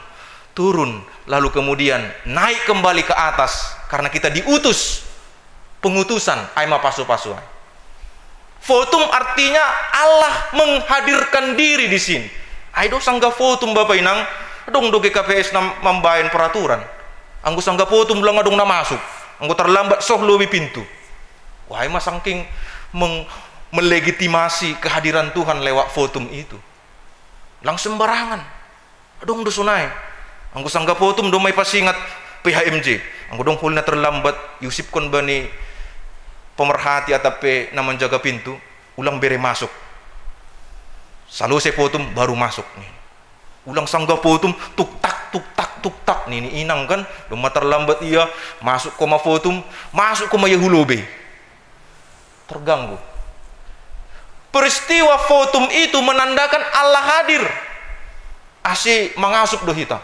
turun, lalu kemudian naik kembali ke atas karena kita diutus pengutusan aima pasu-pasu. Votum artinya Allah menghadirkan diri di sini. Aido sangga votum Bapak Inang, dong do KPS membayan peraturan. Anggo sangga votum lang adong na masuk. Anggo terlambat soh lobi pintu. Wah, mas saking melegitimasi kehadiran Tuhan lewat votum itu. Lang sembarangan. Adong do sunai. Anggo sangga votum do may pasingat PHMJ. Anggo dong hulna terlambat Yusip kon bani pemerhati atape na menjaga pintu, ulang bere masuk. Selesai votum baru masuk nih. Ulang sangga votum tuk tak nih inang kan, lama terlambat iya masuk koma votum, masuk koma yahulobe. Terganggu. Peristiwa votum itu menandakan Allah hadir. Asi mengasup do hita.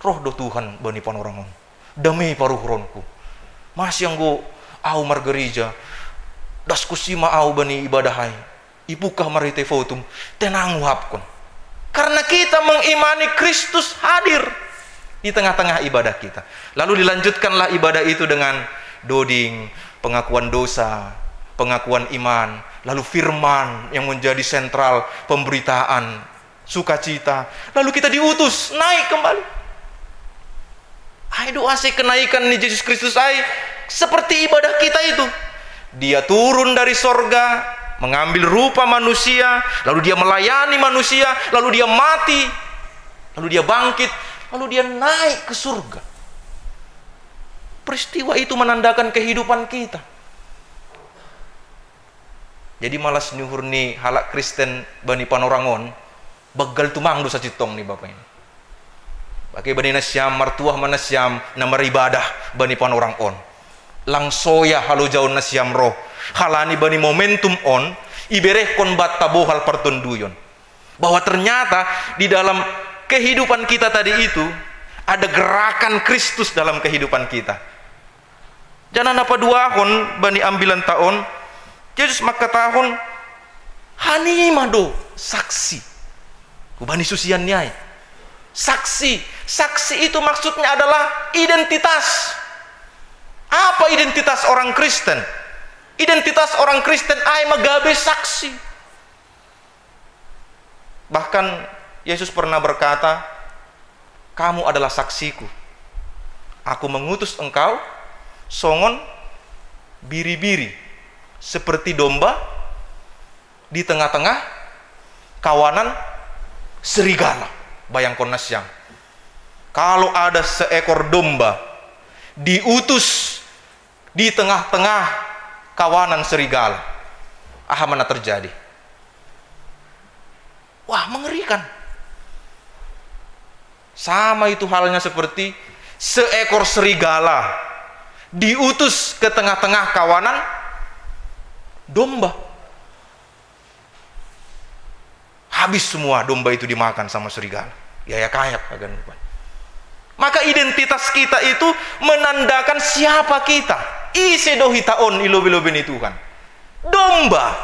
Roh do Tuhan bani panorangon. Damai paruhronku. Masih yang go au margereja. Das kusima au bani ibadahai. Ibukah marite votum tenang wapkon. Karena kita mengimani Kristus hadir di tengah-tengah ibadah kita. Lalu dilanjutkanlah ibadah itu dengan doding, pengakuan dosa, pengakuan iman, lalu firman yang menjadi sentral pemberitaan, sukacita. Lalu kita diutus naik kembali. Ayo doa kenaikan ni Yesus Kristus ai seperti ibadah kita itu. Dia turun dari sorga, mengambil rupa manusia, lalu dia melayani manusia, lalu dia mati, lalu dia bangkit, lalu dia naik ke surga. Peristiwa itu menandakan kehidupan kita. Jadi malas nyuhur ni halak Kristen bani panorangon, bagal tumang dosa citong ni Bapak ini. Bagi bani nasyam, martuah manasyam, na maribadah bani panorangon. Langsoya halo jauh nasyam roh. Halani bani momentum on ibereh kon batta bohal pertunduyon, bahwa ternyata di dalam kehidupan kita tadi itu ada gerakan Kristus dalam kehidupan kita. Jangan apa dua hon bani ambilan tahun Yesus maka tahun hanimado saksi bani susian nyai saksi itu maksudnya adalah identitas. Apa identitas orang Kristen? Identitas orang Kristen ai magabe saksi. Bahkan Yesus pernah berkata, kamu adalah saksiku. Aku mengutus engkau songon biri-biri seperti domba di tengah-tengah kawanan serigala. Bayangkan nasyam. Kalau ada seekor domba diutus di tengah-tengah kawanan serigala, mana terjadi? Wah, mengerikan. Sama itu halnya seperti seekor serigala diutus ke tengah-tengah kawanan domba. Habis semua domba itu dimakan sama serigala. Ya kayak agan lupa. Maka identitas kita itu menandakan siapa kita. Ise dohitaon ilobe-lobe ni Tuhan. Domba.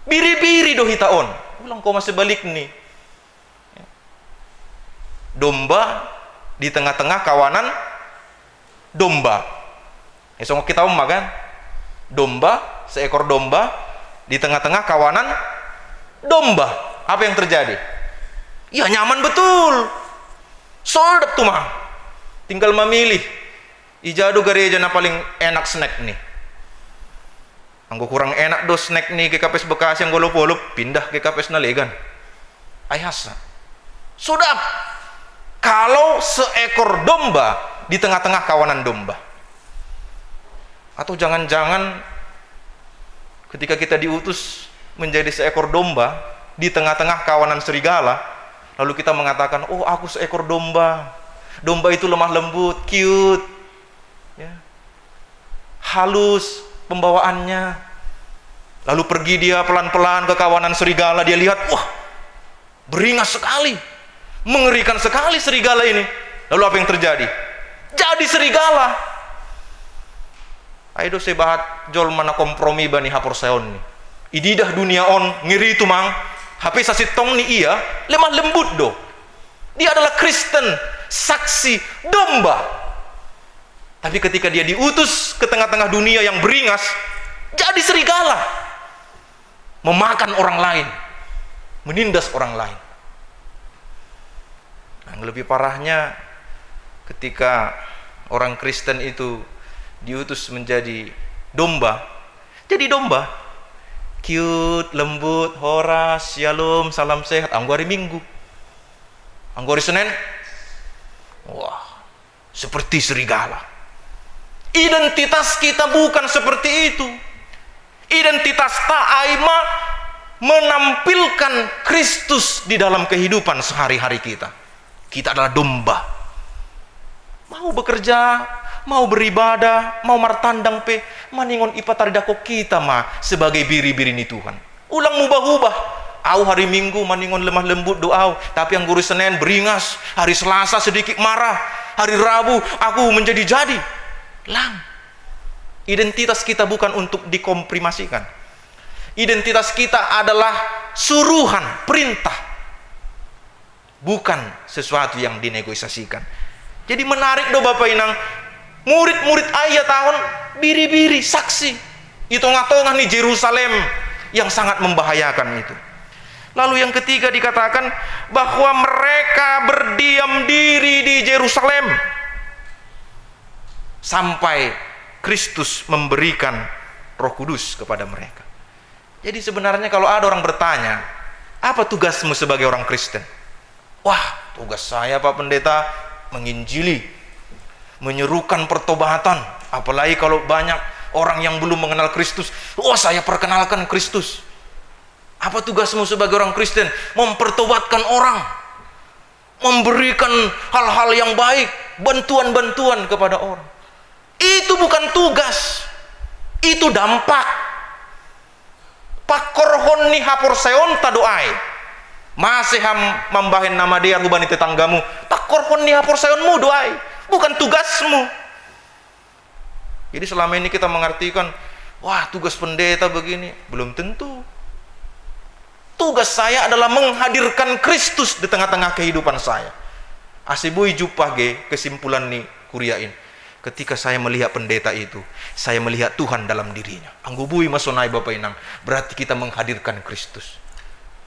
Biri-biri dohitaon. Ulang koma sebalik nih. Domba di tengah-tengah kawanan domba. Esok kita kan? Domba, seekor domba di tengah-tengah kawanan domba. Apa yang terjadi? Ya nyaman betul. Soldep tuh mah. Tinggal memilih. Ijadu gereja na paling enak snack nih. Anggo kurang enak do snack nih ke KPS Bekasi yang golop-golop pindah ke KPS Nalegan. Ayasa. Sudah. Kalau seekor domba di tengah-tengah kawanan domba. Atau jangan-jangan ketika kita diutus menjadi seekor domba di tengah-tengah kawanan serigala, lalu kita mengatakan, oh aku seekor domba. Domba itu lemah lembut, cute, ya. Halus pembawaannya. Lalu pergi dia pelan-pelan ke kawanan serigala, dia lihat, wah beringas sekali, mengerikan sekali serigala ini. Lalu apa yang terjadi? Jadi serigala. Ayo sebahat jol mana kompromi bani hapor sayon ni. Ididah dunia on ngiri itu mang. HP sasitong ni iya lemah lembut do. Dia adalah Kristen, saksi domba. Tapi ketika dia diutus ke tengah-tengah dunia yang beringas, jadi serigala, memakan orang lain, menindas orang lain. Yang lebih parahnya ketika orang Kristen itu diutus menjadi domba, jadi domba cute, lembut, horas, shalom, salam sehat. Anggo hari Minggu, anggo hari Senin, wah seperti serigala. Identitas kita bukan seperti itu. Identitas ta'aima menampilkan Kristus di dalam kehidupan sehari-hari kita. Kita adalah domba. Mau bekerja, mau beribadah, mau martandang pe, maningon ipataridako kita mah sebagai biri-biri ni Tuhan. Ulang mubah-ubah. Au hari Minggu maningon lemah lembut doau, tapi yang guru Senin beringas, hari Selasa sedikit marah, hari Rabu aku menjadi jadi. Lang. Identitas kita bukan untuk dikomprimasikan. Identitas kita adalah suruhan, perintah, bukan sesuatu yang dinegosiasikan. Jadi menarik do Bapak Inang, murid-murid ayah tahun biri-biri saksi itu tengah-tengah nih Yerusalem yang sangat membahayakan itu. Lalu yang ketiga dikatakan bahwa mereka berdiam diri di Yerusalem sampai Kristus memberikan Roh Kudus kepada mereka. Jadi sebenarnya kalau ada orang bertanya, apa tugasmu sebagai orang Kristen? Wah, tugas saya Pak Pendeta menginjili, menyerukan pertobatan. Apalagi kalau banyak orang yang belum mengenal Kristus. Oh, saya perkenalkan Kristus. Apa tugasmu sebagai orang Kristen? Mempertobatkan orang, memberikan hal-hal yang baik, bantuan-bantuan kepada orang. Itu bukan tugas, itu dampak. Pakorhon ni hapor seon tadoai. Masih membahin nama dia rubani tetanggamu. Pakorhon ni hapor seonmu doai, bukan tugasmu. Jadi selama ini kita mengartikan, wah tugas pendeta begini, belum tentu. Tugas saya adalah menghadirkan Kristus di tengah-tengah kehidupan saya. Asibui jupage kesimpulan nih kuriain. Ketika saya melihat pendeta itu, saya melihat Tuhan dalam dirinya. Anggubui masonai Bapak Inang, berarti kita menghadirkan Kristus.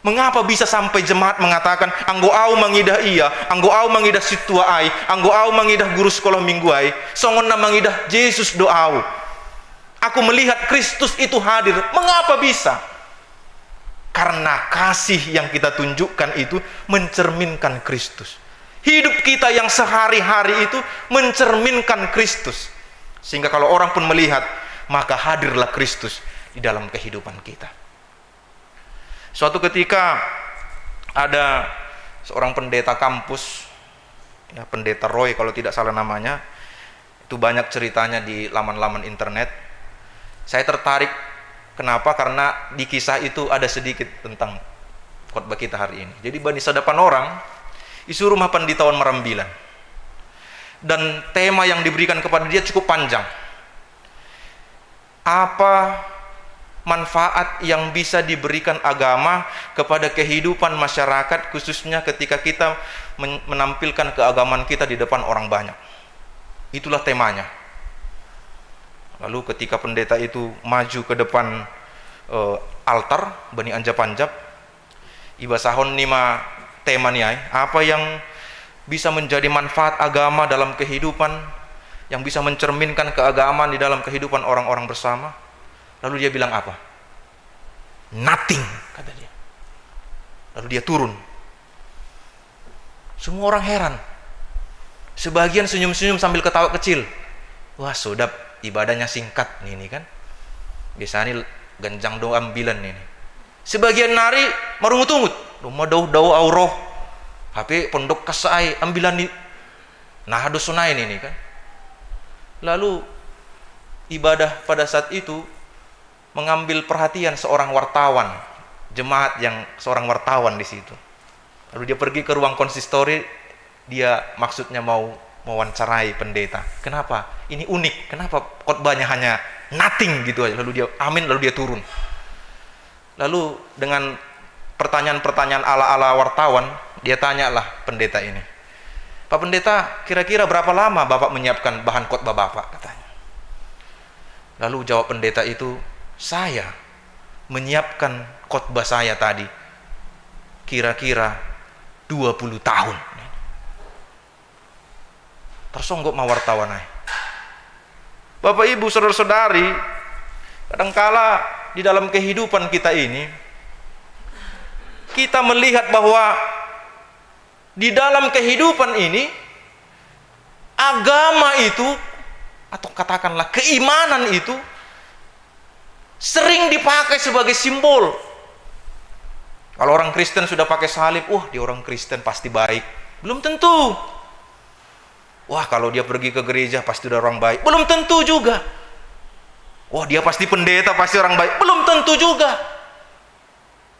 Mengapa bisa sampai jemaat mengatakan anggo au mangidah iya, anggo au mangidah situa ai, anggo au mangidah guru sekolah minggu ai, songonna mangidah Yesus doau. Aku melihat Kristus itu hadir. Mengapa bisa? Karena kasih yang kita tunjukkan itu mencerminkan Kristus. Hidup kita yang sehari-hari itu mencerminkan Kristus. Sehingga kalau orang pun melihat, maka hadirlah Kristus di dalam kehidupan kita. Suatu ketika ada seorang pendeta kampus, ya, pendeta Roy kalau tidak salah namanya, itu banyak ceritanya di laman-laman internet. Saya tertarik, kenapa? Karena di kisah itu ada sedikit tentang khotbah kita hari ini. Jadi bani sadapan orang isu rumah penditawan Merambilan, dan tema yang diberikan kepada dia cukup panjang. Apa manfaat yang bisa diberikan agama kepada kehidupan masyarakat, khususnya ketika kita menampilkan keagamaan kita di depan orang banyak. Itulah temanya. Lalu ketika pendeta itu maju ke depan altar Bani Anja Panjab, iba sahon nima tema nih, apa yang bisa menjadi manfaat agama dalam kehidupan, yang bisa mencerminkan keagamaan di dalam kehidupan orang-orang bersama. Lalu dia bilang apa? Nothing, kata dia. Lalu dia turun. Semua orang heran. Sebagian senyum-senyum sambil ketawa kecil. Wah, sodap, ibadahnya singkat ini kan. Biasanya ganjang doa ambilan ini. Sebagian nari marungut-ungut. Rumah dau auroh. HP pondok kasai ambilan di nah dosunain ini kan. Lalu ibadah pada saat itu mengambil perhatian seorang wartawan, jemaat yang seorang wartawan di situ. Lalu dia pergi ke ruang konsistori, dia maksudnya mau mewawancarai pendeta. Kenapa? Ini unik. Kenapa khotbahnya hanya nothing gitu aja? Lalu dia amin, lalu dia turun. Lalu dengan pertanyaan-pertanyaan ala-ala wartawan, dia tanyalah pendeta ini. Pak Pendeta, kira-kira berapa lama Bapak menyiapkan bahan khotbah Bapak? Katanya. Lalu jawab pendeta itu, saya menyiapkan khotbah saya tadi kira-kira 20 tahun. Tersonggok ma wartawan. Bapak Ibu saudara-saudari, kadangkala di dalam kehidupan kita ini kita melihat bahwa di dalam kehidupan ini agama itu, atau katakanlah keimanan itu, sering dipakai sebagai simbol. Kalau orang Kristen sudah pakai salib, wah dia orang Kristen pasti baik. Belum tentu. Wah kalau dia pergi ke gereja pasti udah orang baik. Belum tentu juga. Wah dia pasti pendeta, pasti orang baik. Belum tentu juga.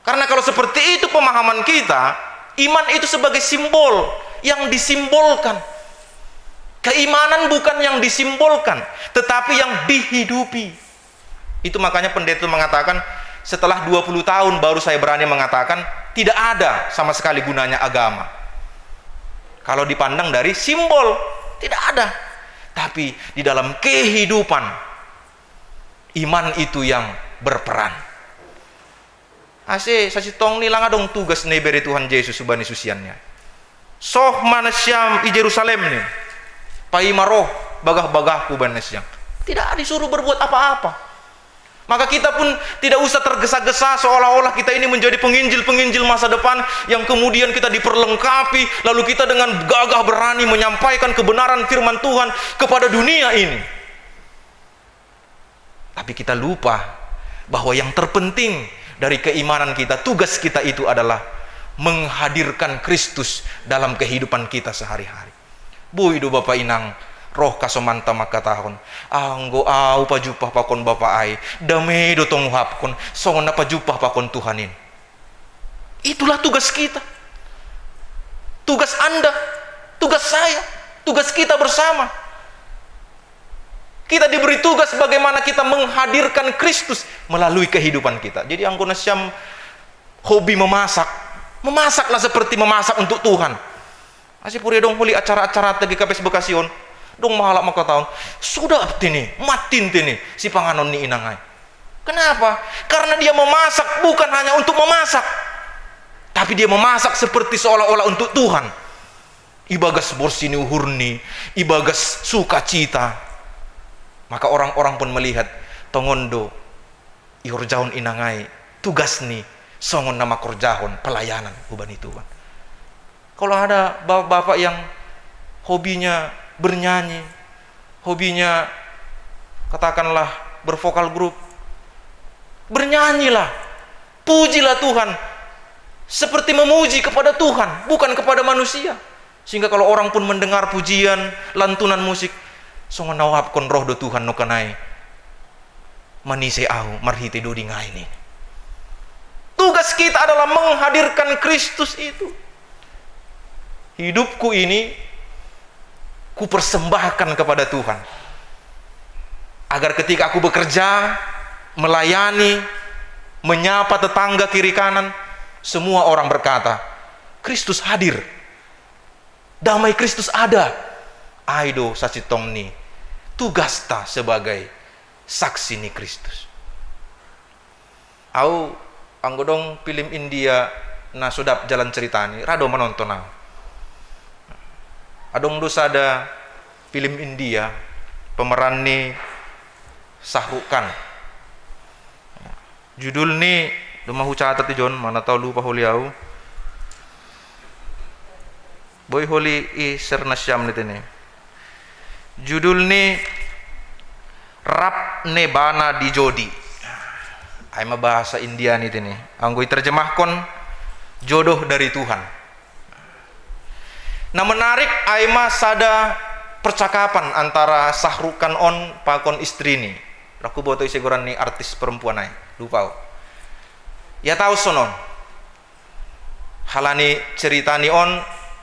Karena kalau seperti itu pemahaman kita, iman itu sebagai simbol yang disimbolkan. Keimanan bukan yang disimbolkan, tetapi yang dihidupi. Itu makanya pendeta mengatakan, setelah 20 tahun baru saya berani mengatakan tidak ada sama sekali gunanya agama. Kalau dipandang dari simbol, tidak ada. Tapi di dalam kehidupan, iman itu yang berperan. Ase sasitong nilang adong tugas ni beri Tuhan Yesus subani susiannya. Soh manasyam i Jerusalem ni. Pai maroh bagah-bagahku banasyam. Tidak disuruh berbuat apa-apa. Maka kita pun tidak usah tergesa-gesa seolah-olah kita ini menjadi penginjil-penginjil masa depan yang kemudian kita diperlengkapi, lalu kita dengan gagah berani menyampaikan kebenaran firman Tuhan kepada dunia ini. Tapi kita lupa bahwa yang terpenting dari keimanan kita, tugas kita itu adalah menghadirkan Kristus dalam kehidupan kita sehari-hari. Buido Bapak Inang, roh kasomanta makatahon anggo au pajupah pakon Bapak ai dame do tong hapkon songona pajupah pakon Tuhanin. Itulah tugas kita, tugas Anda, tugas saya, tugas kita bersama. Kita diberi tugas bagaimana kita menghadirkan Kristus melalui kehidupan kita. Jadi anggona syam hobi memasak, memasaklah seperti memasak untuk Tuhan. Asih puri dong huli acara-acara tegi kapes Bekasion dong mahalak maka tahun sudah tini matin tini si panganon ni inangai. Kenapa? Karena dia memasak bukan hanya untuk memasak, tapi dia memasak seperti seolah-olah untuk Tuhan. Ibagas borsini uhurni, ibagas sukacita. Maka orang-orang pun melihat tongondo ihorjahon inangai tugas ni songon nama korjahon pelayanan ubani Tuhan. Kalau ada bapak-bapak yang hobinya bernyanyi, hobinya katakanlah bervokal grup, bernyanyilah, pujilah Tuhan seperti memuji kepada Tuhan, bukan kepada manusia. Sehingga kalau orang pun mendengar pujian, lantunan musik, songon nawapkon roh do Tuhan no kanai manise au marhite do dingai ini. Tugas kita adalah menghadirkan Kristus itu. Hidupku ini ku persembahkan kepada Tuhan, agar ketika aku bekerja, melayani, menyapa tetangga kiri kanan, semua orang berkata, Kristus hadir. Damai Kristus ada. Aido sacitong ni tugasta sebagai saksi ni Kristus. Au anggodong film India na sudap jalan cerita ni rado menonton au. Adong dosa ada film India pemeran ni Shahrukh Khan. Judul ni lumahu catat di John, mana tahu lupa holiau. Boy holi I sernasyam ni tene. Judul ni Rap Nebana di Jodi. Ay bahasa India ni tene. Anggoy terjemahkan jodoh dari Tuhan. Nah menarik aima sada percakapan antara Shahrukh Khan on pakon istri ni. Aku boto seguran ni artis perempuan ay. Lupa. Ya tahu sonon. Halani cerita ni on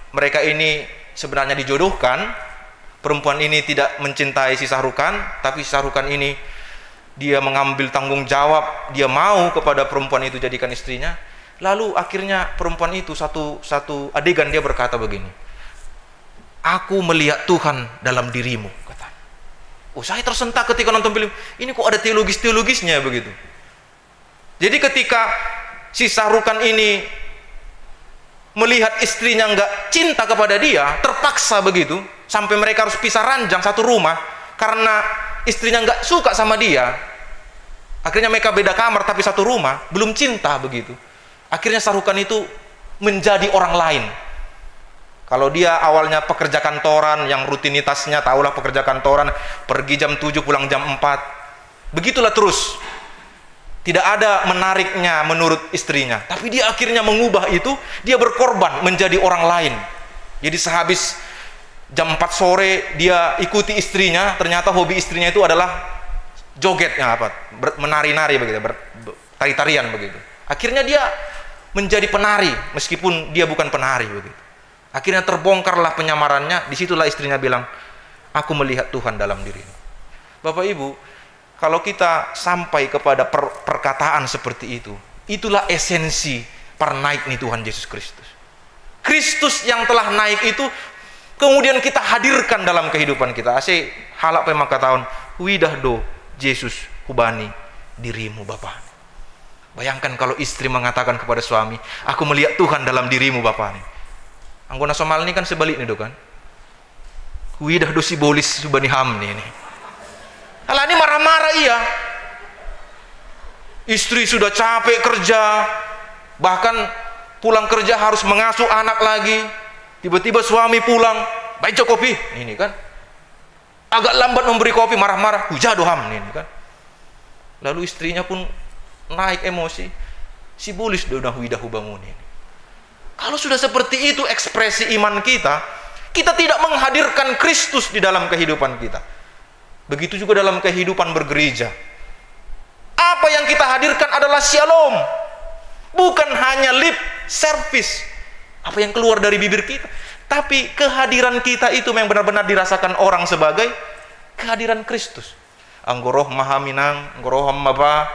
mereka ini sebenarnya dijodohkan. Perempuan ini tidak mencintai si Shahrukh Khan, tapi Shahrukh Khan ini dia mengambil tanggung jawab, dia mau kepada perempuan itu jadikan istrinya. Lalu akhirnya perempuan itu satu adegan dia berkata begini, aku melihat Tuhan dalam dirimu, kata. Oh, saya tersentak ketika nonton film ini, kok ada teologisnya begitu. Jadi ketika si Shahrukh Khan ini melihat istrinya nggak cinta kepada dia, terpaksa begitu, sampai mereka harus pisah ranjang satu rumah karena istrinya nggak suka sama dia. Akhirnya mereka beda kamar tapi satu rumah, belum cinta begitu. Akhirnya Shahrukh Khan itu menjadi orang lain. Kalau dia awalnya pekerja kantoran yang rutinitasnya, tahulah pekerja kantoran, pergi jam 7 pulang jam 4, begitulah terus. Tidak ada menariknya menurut istrinya, tapi dia akhirnya mengubah itu, dia berkorban menjadi orang lain. Jadi sehabis jam 4 sore dia ikuti istrinya, ternyata hobi istrinya itu adalah jogetnya apa, menari-nari begitu, tari-tarian begitu. Akhirnya dia menjadi penari meskipun dia bukan penari begitu. Akhirnya terbongkarlah penyamarannya. Disitulah istrinya bilang, aku melihat Tuhan dalam dirimu. Bapak Ibu, kalau kita sampai kepada perkataan seperti itu, itulah esensi para naik nih Tuhan Yesus Kristus. Kristus yang telah naik itu kemudian kita hadirkan dalam kehidupan kita. Ase halak pemaka tahun widah do Yesus hubani dirimu Bapak. Bayangkan kalau istri mengatakan kepada suami, aku melihat Tuhan dalam dirimu Bapak nih. Anggona Somal ini kan sebaliknya do kan. Widah do sibolis hubani ham nih. Alah ini marah-marah iya. Istri sudah capek kerja, bahkan pulang kerja harus mengasuh anak lagi. Tiba-tiba suami pulang, baca kopi, ini kan. Agak lambat memberi kopi, marah-marah, hujah doham, ini kan. Lalu istrinya pun naik emosi, si bulis udah widahu bangun ini. Kalau sudah seperti itu ekspresi iman kita, kita tidak menghadirkan Kristus di dalam kehidupan kita. Begitu juga dalam kehidupan bergereja. Apa yang kita hadirkan adalah shalom, bukan hanya lip service, apa yang keluar dari bibir kita, tapi kehadiran kita itu yang benar-benar dirasakan orang sebagai kehadiran Kristus. Anggo roh mahaminang, anggo roh maba,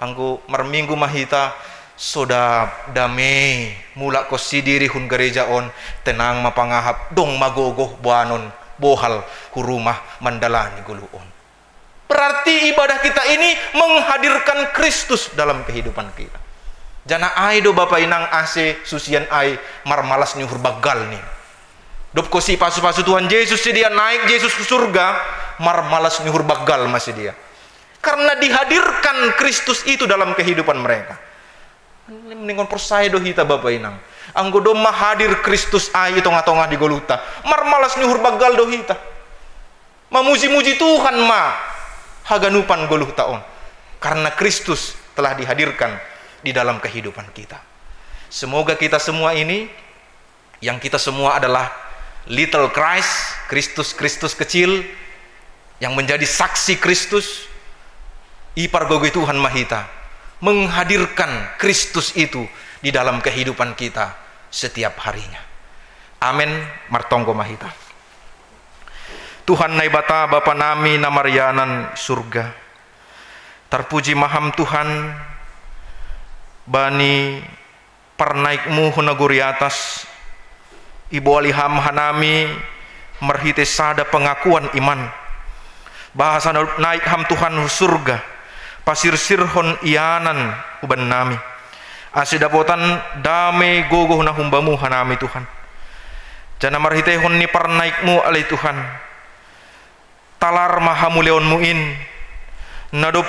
anggo marminggu mahita, sodap damai, mula ko sidiri hun gereja on, tenang mapangahap, dong magogoh buanon, bohal hurumah mandalani guluon. Berarti ibadah kita ini menghadirkan Kristus dalam kehidupan kita. Jana ai do Bapak inang ase susian ai marmalas nyuhur bagal nih. Dop kosi pasu-pasu Tuhan Yesus dia naik Yesus ke surga, marmalas nyuhur bagal masih dia. Karena dihadirkan Kristus itu dalam kehidupan mereka. Mendingan percaya do hita Bapak inang. Anggo do hadir Kristus ai tongah-tongah di Goluta. Marmalas nyuhur bagal do hita. Memuji-muji Tuhan ma haganupan Goluta on. Karena Kristus telah dihadirkan di dalam kehidupan kita. Semoga kita semua ini, yang kita semua adalah little Christ, Kristus kecil yang menjadi saksi Kristus, ipar gogoy Tuhan mahita, menghadirkan Kristus itu di dalam kehidupan kita setiap harinya. Amin. Martonggo mahita. Tuhan naibata Bapa nami namarianan surga. Terpuji maham Tuhan, bani pernaikmu hunaguri atas, ibu aliham hanami merhite sada pengakuan iman, bahasa naik ham Tuhan surga, pasir sirhon ianan uban nami, asidapotan dame gogoh na humbamu hanami Tuhan, jana merhite hon ni pernaikmu alai Tuhan, talar mahamuleonmu in, nadup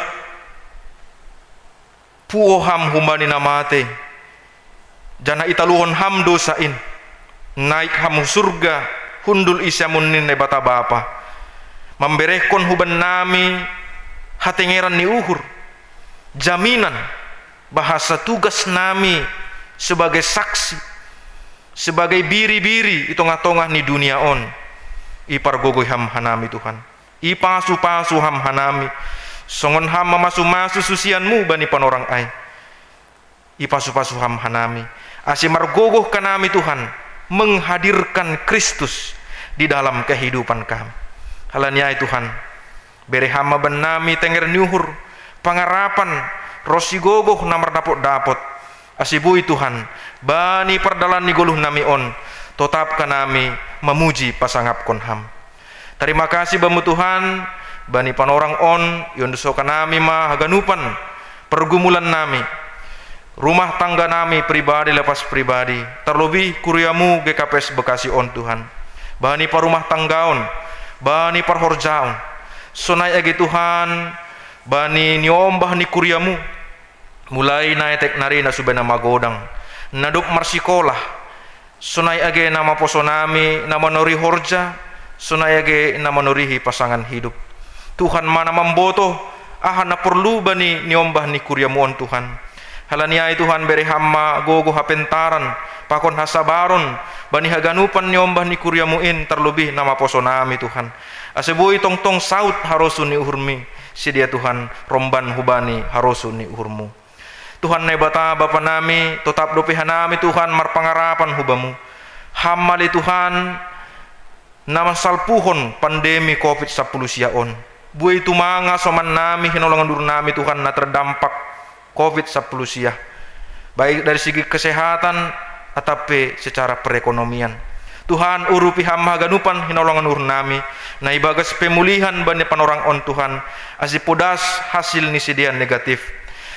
puoham humbani namate, jana italuhon ham dosain, naik ham surga, hundul isyamunin ne bata bapa, memberehkon huban nami hatengeran ni uhur, jaminan bahasa tugas nami sebagai saksi, sebagai biri-biri itongah-tongah ni dunia on, ipar gogoy ham hanami Tuhan, ipasu-pasu ham hanami, songon ham mamasu-masu susianmu bani panorang ai, ipasu-pasu ham hanami, asimar gogoh kanami Tuhan, menghadirkan Kristus di dalam kehidupan kami. Halanya Tuhan, beri hama benami tenger nyuhur pangarapan rosi gogoh namar dapot asibui Tuhan, bani perdalan ni goluh nami on, tetap kanami memuji pasangap konham. Terima kasih bamu Tuhan, bani panorang on yondeso kanami ma haganupan pergumulan nami, rumah tangga nami pribadi lepas pribadi, terlebih kuriamu GKPS Bekasi on Tuhan, bani parumah tanggaon, bani parhorjaon, sonai age Tuhan, bani niombah ni kuriamu, mulai naetek nari na subena magodang, nadup marsikolah, sonai age nama posonami, nama nori horja, sonai age nama norihi pasangan hidup. Tuhan mana membotoh, ahana perlu bani niombah ni kuriamu on Tuhan. Halaniai Tuhan beri hamma gogo hapentaran pakon hasabaron bani haganupan nyombah ni kuriamuin terlebih nama posonami Tuhan, asebui tong saut harosun ni uhurmi sedia Tuhan romban hubani harosun ni uhurmu Tuhan nebata bapa nami tetap dopihan nami Tuhan marpangarapan hubamu hammali Tuhan nama salpuhon pandemi COVID-19 siaon bui tumanga soman nami hinolongan dur nami Tuhan na terdampak COVID-19 sia, baik dari segi kesehatan ataupun secara perekonomian. Tuhan urupi hamma ganupan hinolongan ur nami, na ibagas pemulihan bani panorang on Tuhan, asipodas hasil nisidian negatif.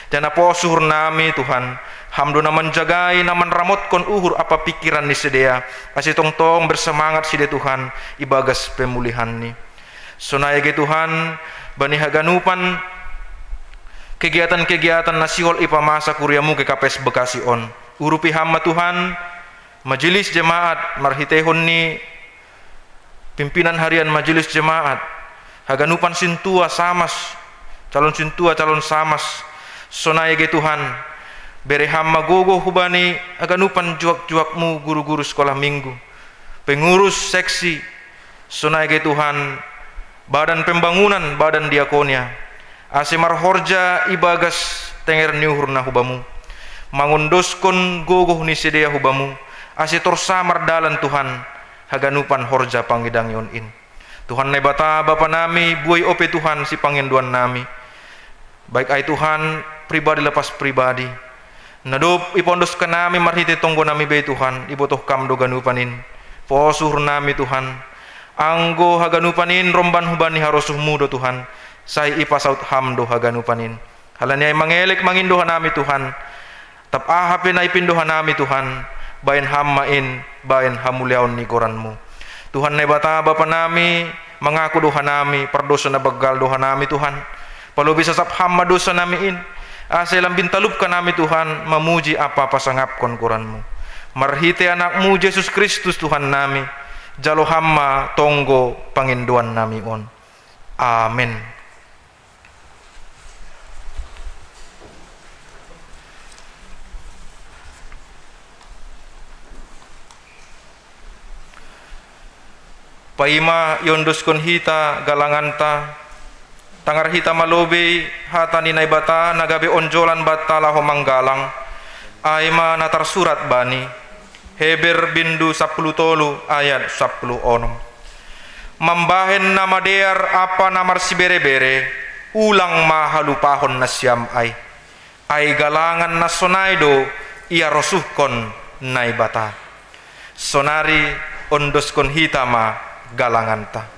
Jana posuhur nami Tuhan, hamdo naman jagai naman ramot kon uhur apa pikiran nisidia, asitong-tong bersemangat sida Tuhan, ibagas pemulihan ni. Sonayage Tuhan, bani haganupan kegiatan-kegiatan nasional ipamasa kuriamu GKPS Bekasi on urupi hamba Tuhan majelis jemaat marhitehon ni pimpinan harian majelis jemaat haganupan sintua samas calon sintua calon samas sonayege Tuhan bere hamba gogo hubani haganupan juak-juakmu guru-guru sekolah minggu pengurus seksi sonayege Tuhan badan pembangunan badan diakonia asimar horja ibagas tenger nyuhur na hubamu mangundoskon gogoh ni sedia hubamu asitor samar dalan Tuhan haganupan horja pangidang yon in Tuhan nebata bapa nami buai ope Tuhan si panginduan nami baik ai Tuhan pribadi lepas pribadi nadup ipondoskan nami marhite tonggo nami be Tuhan ibotoh kam do ganupanin posuhur nami Tuhan anggo haganupanin romban hubani harosuhmu do Tuhan sai ipasaut hamdo haganupanin halanya mangelek mangindohan nami Tuhan tap ahapin ay pindohan nami Tuhan bayan hammain bayan hamuliaon ni koranmu Tuhan nebata bapa nami mengaku doha nami perdosa na bagal doha nami Tuhan palubi sasap hamma dosa nami in aselam bintalupkan nami Tuhan memuji apa pasangapkon koranmu marhite anakmu Yesus Kristus Tuhan nami jalo hamma tonggo panginduan nami on amin. Paima yondoskon hita galanganta tangar hita malobe hata ninay bata nagabe onjolan bata laho manggalang aima natar surat bani Heber bindu 10 ayat 10 onom mambahen nama dear apa namar si bere-bere ulang mahalupahon na siyam ay galangan na sonaydo iya rosuhkon na ibata. Sonari ondoskon hitama galanganta.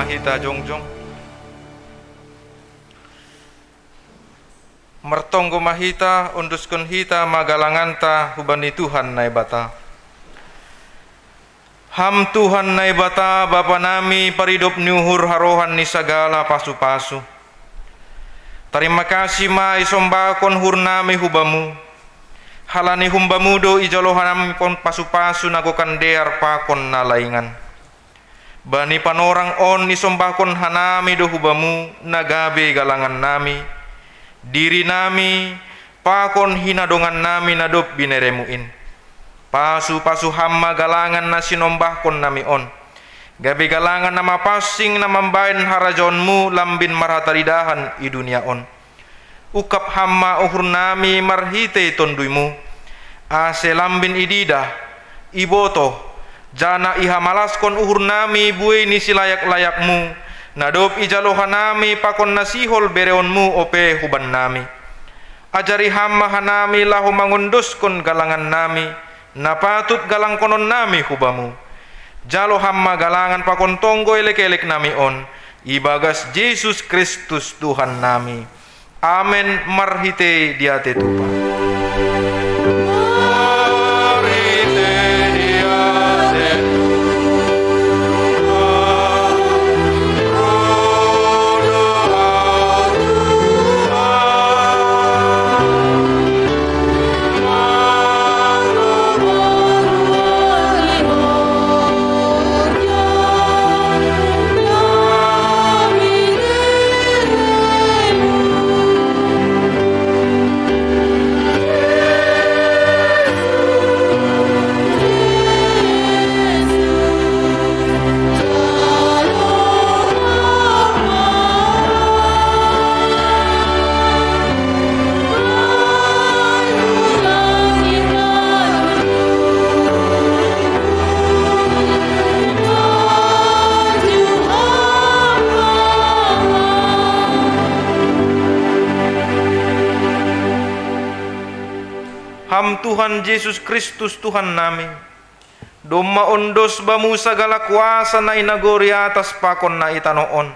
mahita jongjong mertonggo mahita unduskun hita magalanganta hubani Tuhan naibata. Ham Tuhan naibata Bapa nami paridop nyuhur harohan ni sagala pasu-pasu. Terima kasih ma isombakon hurnami hubamu. Halani humbamudo ijalohanami pon pasu-pasu nagokan dear pakon nalaingan. Bani panorang on isombakon hanami do hubamu nagabe galangan nami. Diri nami pakon hinadongan nami nadop bineremuin. Pasu-pasu hamma galangan na sinombahkon nami on. Gabi galangan nama passing nama bain harajonmu lambin marhataridahan i dunia on. Ukap hamma uhur nami marhite tonduimu. Ase lambin idida, iboto, jana iha malaskon uhur nami buai nisi layak-layakmu. Nadop ijalohan nami pakon nasihol bereonmu ope huban nami. Ajari hamma hanami lahu mangunduskon galangan nami. Napatut galang konon nami hubamu. Jalo hamma galangan pakon tonggo elek-elek nami on. Ibagas Yesus Kristus Tuhan nami. Amen marhite diate tupa. Marhite diate Ham Tuhan Yesus Kristus Tuhan nami. Doma ondos bamu sagala kuasa na inagori atas pakon na itanoon.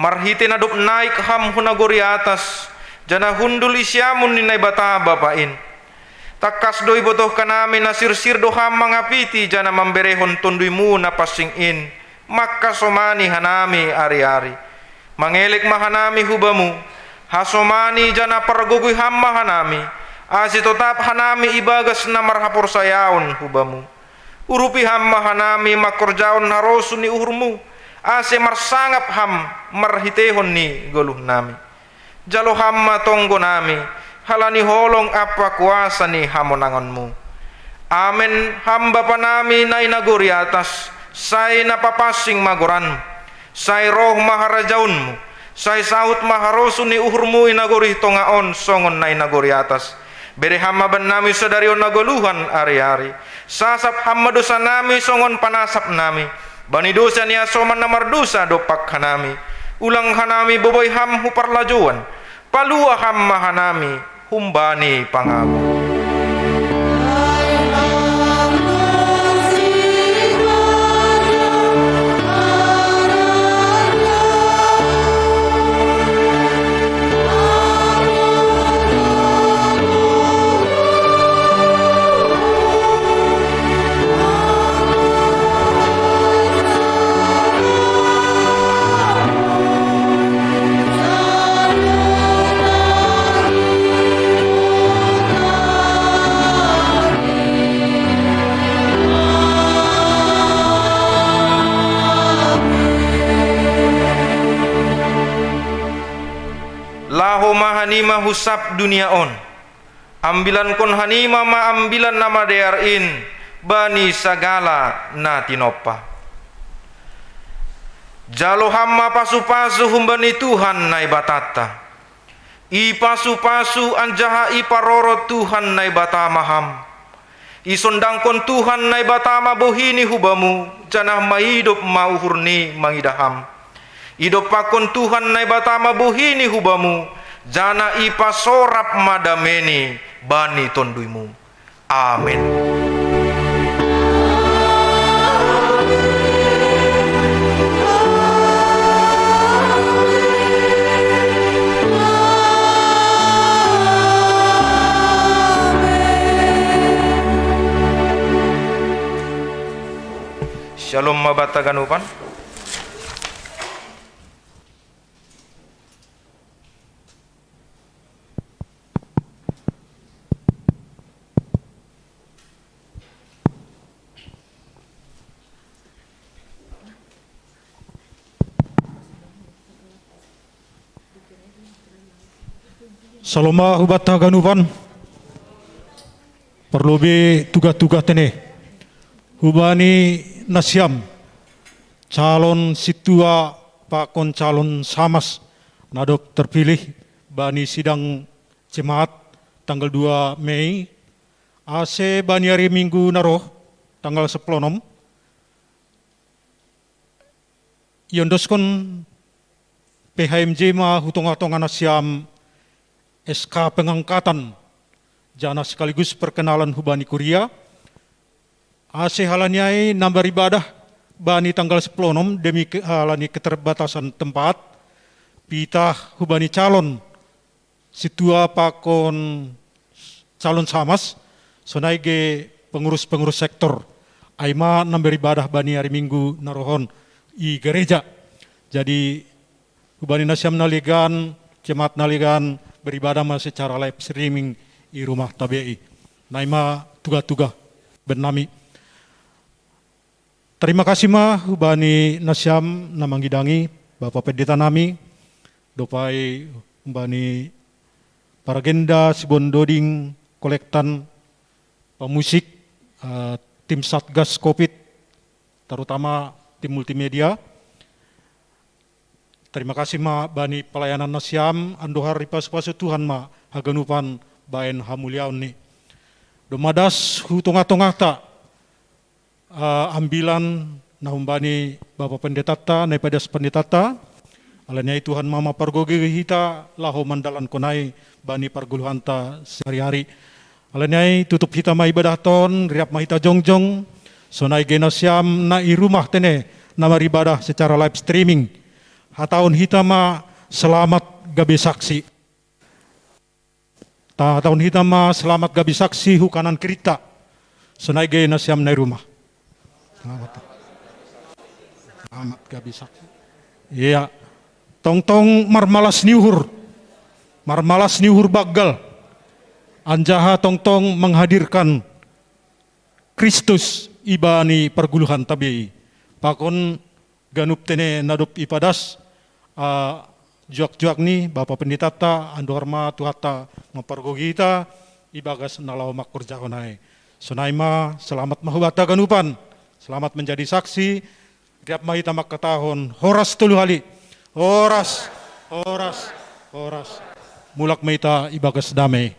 Marhite na dop naik ham hunagori atas. Jana hundul isyamun ninay bata bapain. Takas doi botoh kanami na sirsir do ham mangapiti jana mamberehon tunduimu na pasingin. Maka somani hanami ari-ari. Mangelek mahanami hubamu. Hasomani jana parguguy ham mahanami. Asi tetap hanami ibagas na marhapor sayaon hubamu. Urupi ham hanami makorjaon harosun ni uhurmu. Ase marsangap ham marhitehon ni goluh nami. Jalo ham matonggo nami. Halani holong apa kuasa ni hamonangonmu. Amen ham bapa nami na inagori atas. Say napapasing magoran. Say roh maharajaunmu. Say saut maharosun ni uhurmu inagori tongaon songon na inagori atas. Bere hamma ban nami sadarion nagoluhan ari-ari. Sasap hamma dosa nami songon panasap nami. Bani dosa niya soman namar dosa dopak hanami. Ulang hanami boboy ham huparlajuan. Palua hamma hanami humbani pangabu. Laho mahanima husap dunia on. Ambilan kon hanima ma ambilan nama dearin. Bani sagala na tinopa. Jalo hamma pasu-pasu humbani Tuhan nai batata. I pasu-pasu anjaha i paroro Tuhan nai batamaham. I sondangkon Tuhan nai batama bohini hubamu. Janah mahidup mauhurni mangidaham. Idop pakon Tuhan nai batama buhini hubamu. Jana ipa sorap madameni bani tonduimu. Amin. Shalom mabataganupan. Saloma hubata ganupan perlobe tugas-tugas tene hubani nasyam calon situa pakon calon samas nadok terpilih bani sidang jemaat tanggal 2 Mei ase bani hari Minggu naroh tanggal 10 Yondoskon PHMJ ma hutung-hutungan asyam SK pengangkatan jana sekaligus perkenalan hubani Korea ase halanyai nambar ibadah bani tanggal 10 demi halani keterbatasan tempat pita hubani calon situa pakon calon samas sonaige pengurus-pengurus sektor aima nambar ibadah bani hari Minggu narohon i gereja. Jadi hubani nasyam naligan jemaat naligan beribadah secara live streaming i rumah tabi'i naima tuga-tuga bernami. Terima kasih mah hubani nasyam namanggidangi Bapak Pendeta nami dopai hubani paragenda sibondoding kolektan pemusik tim Satgas Covid terutama tim multimedia. Terima kasih ma bani pelayanan nasyam andohar ripas-pasu Tuhan ma haganupan baen hamuliaun ni. Domadas hutung-atung ta ambilan nahumbani Bapak Pendeta ta naipadas pendeta ta alanya Tuhan mama pargoge hita laho mandalan konai bani parguluhan ta sehari-hari. Alanya tutup hita ma ibadah ton riap ma hita jongjong sonai genasyam na i rumah tene nama ibadah secara live streaming. Hataun hitama selamat gabi saksi. Tahun hitama selamat gabi saksi hukanan kerita. Sonai genasyam na rumah. Selamat gabi saksi. Iya. Tong-tong marmalas niuhur. Marmalas niuhur bagal. Anjaha tong-tong menghadirkan Kristus ibani perguluhan tabi pakon ganup tene nadup ipadas juak-juak ni Bapak Pendeta ta andorma tuhata mempergogita ibagas nalau makur jahonai sonaima selamat mahubata ganupan selamat menjadi saksi tiap mahita makatahon horas tulu hali horas mulak mahita ibagas damai.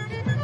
Kehendak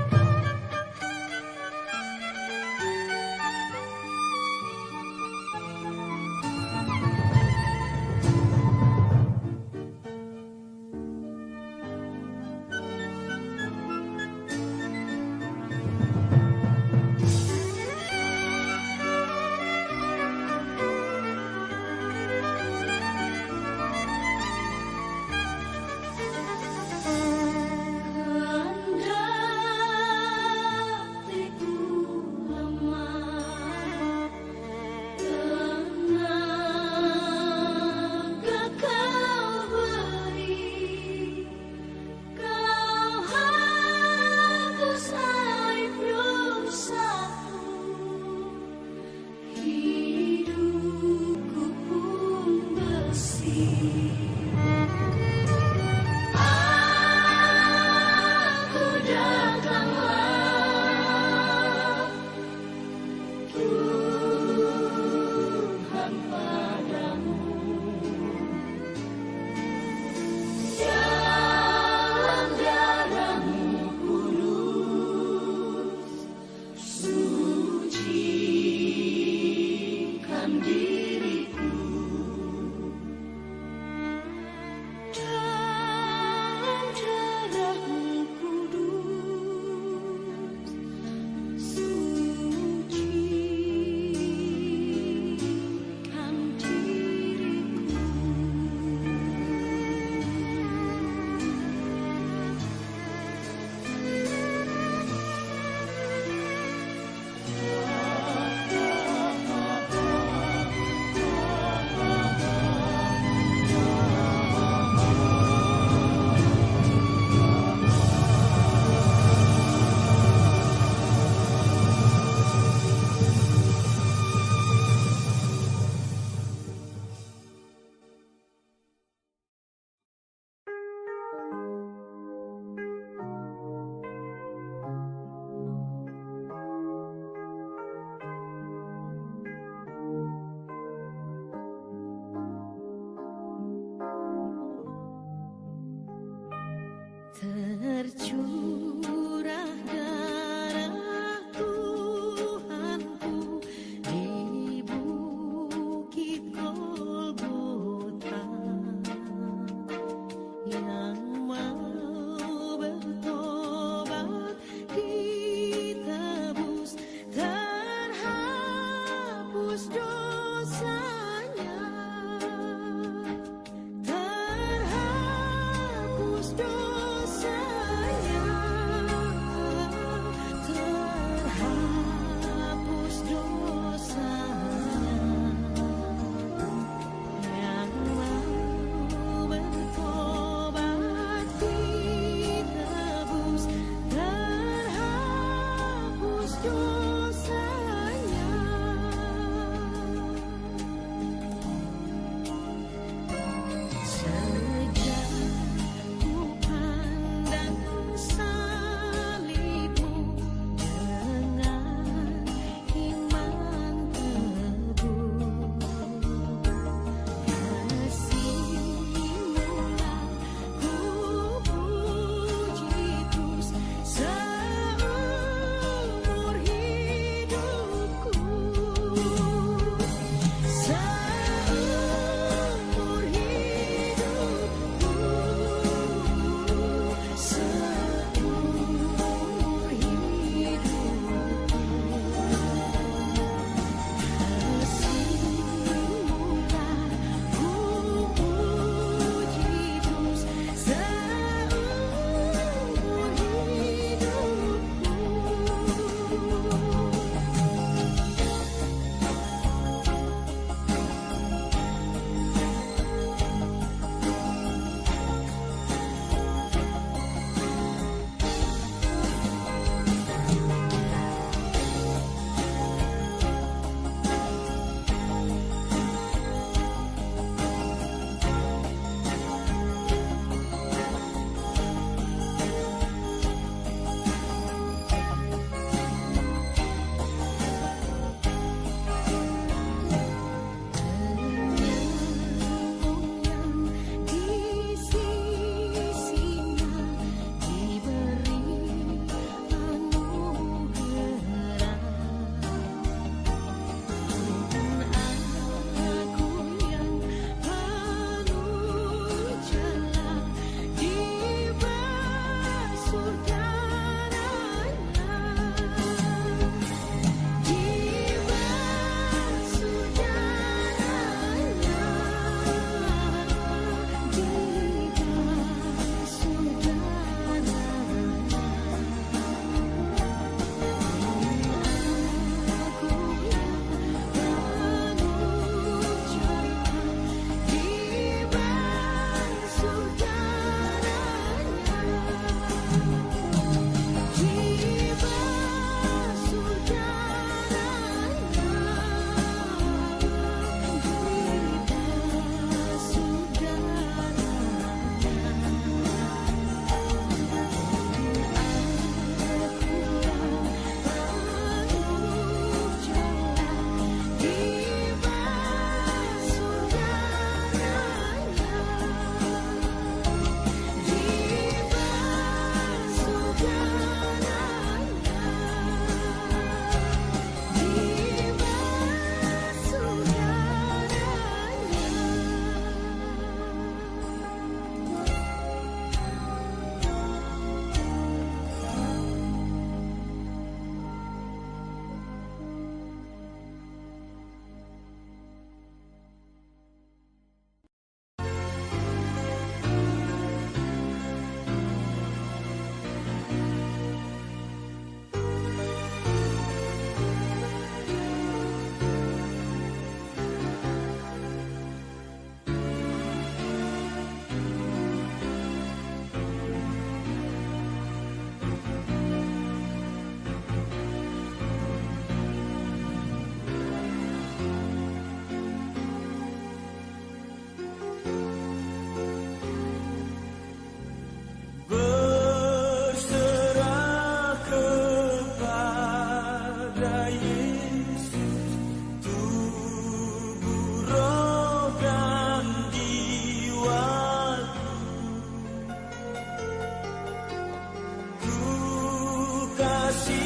kasih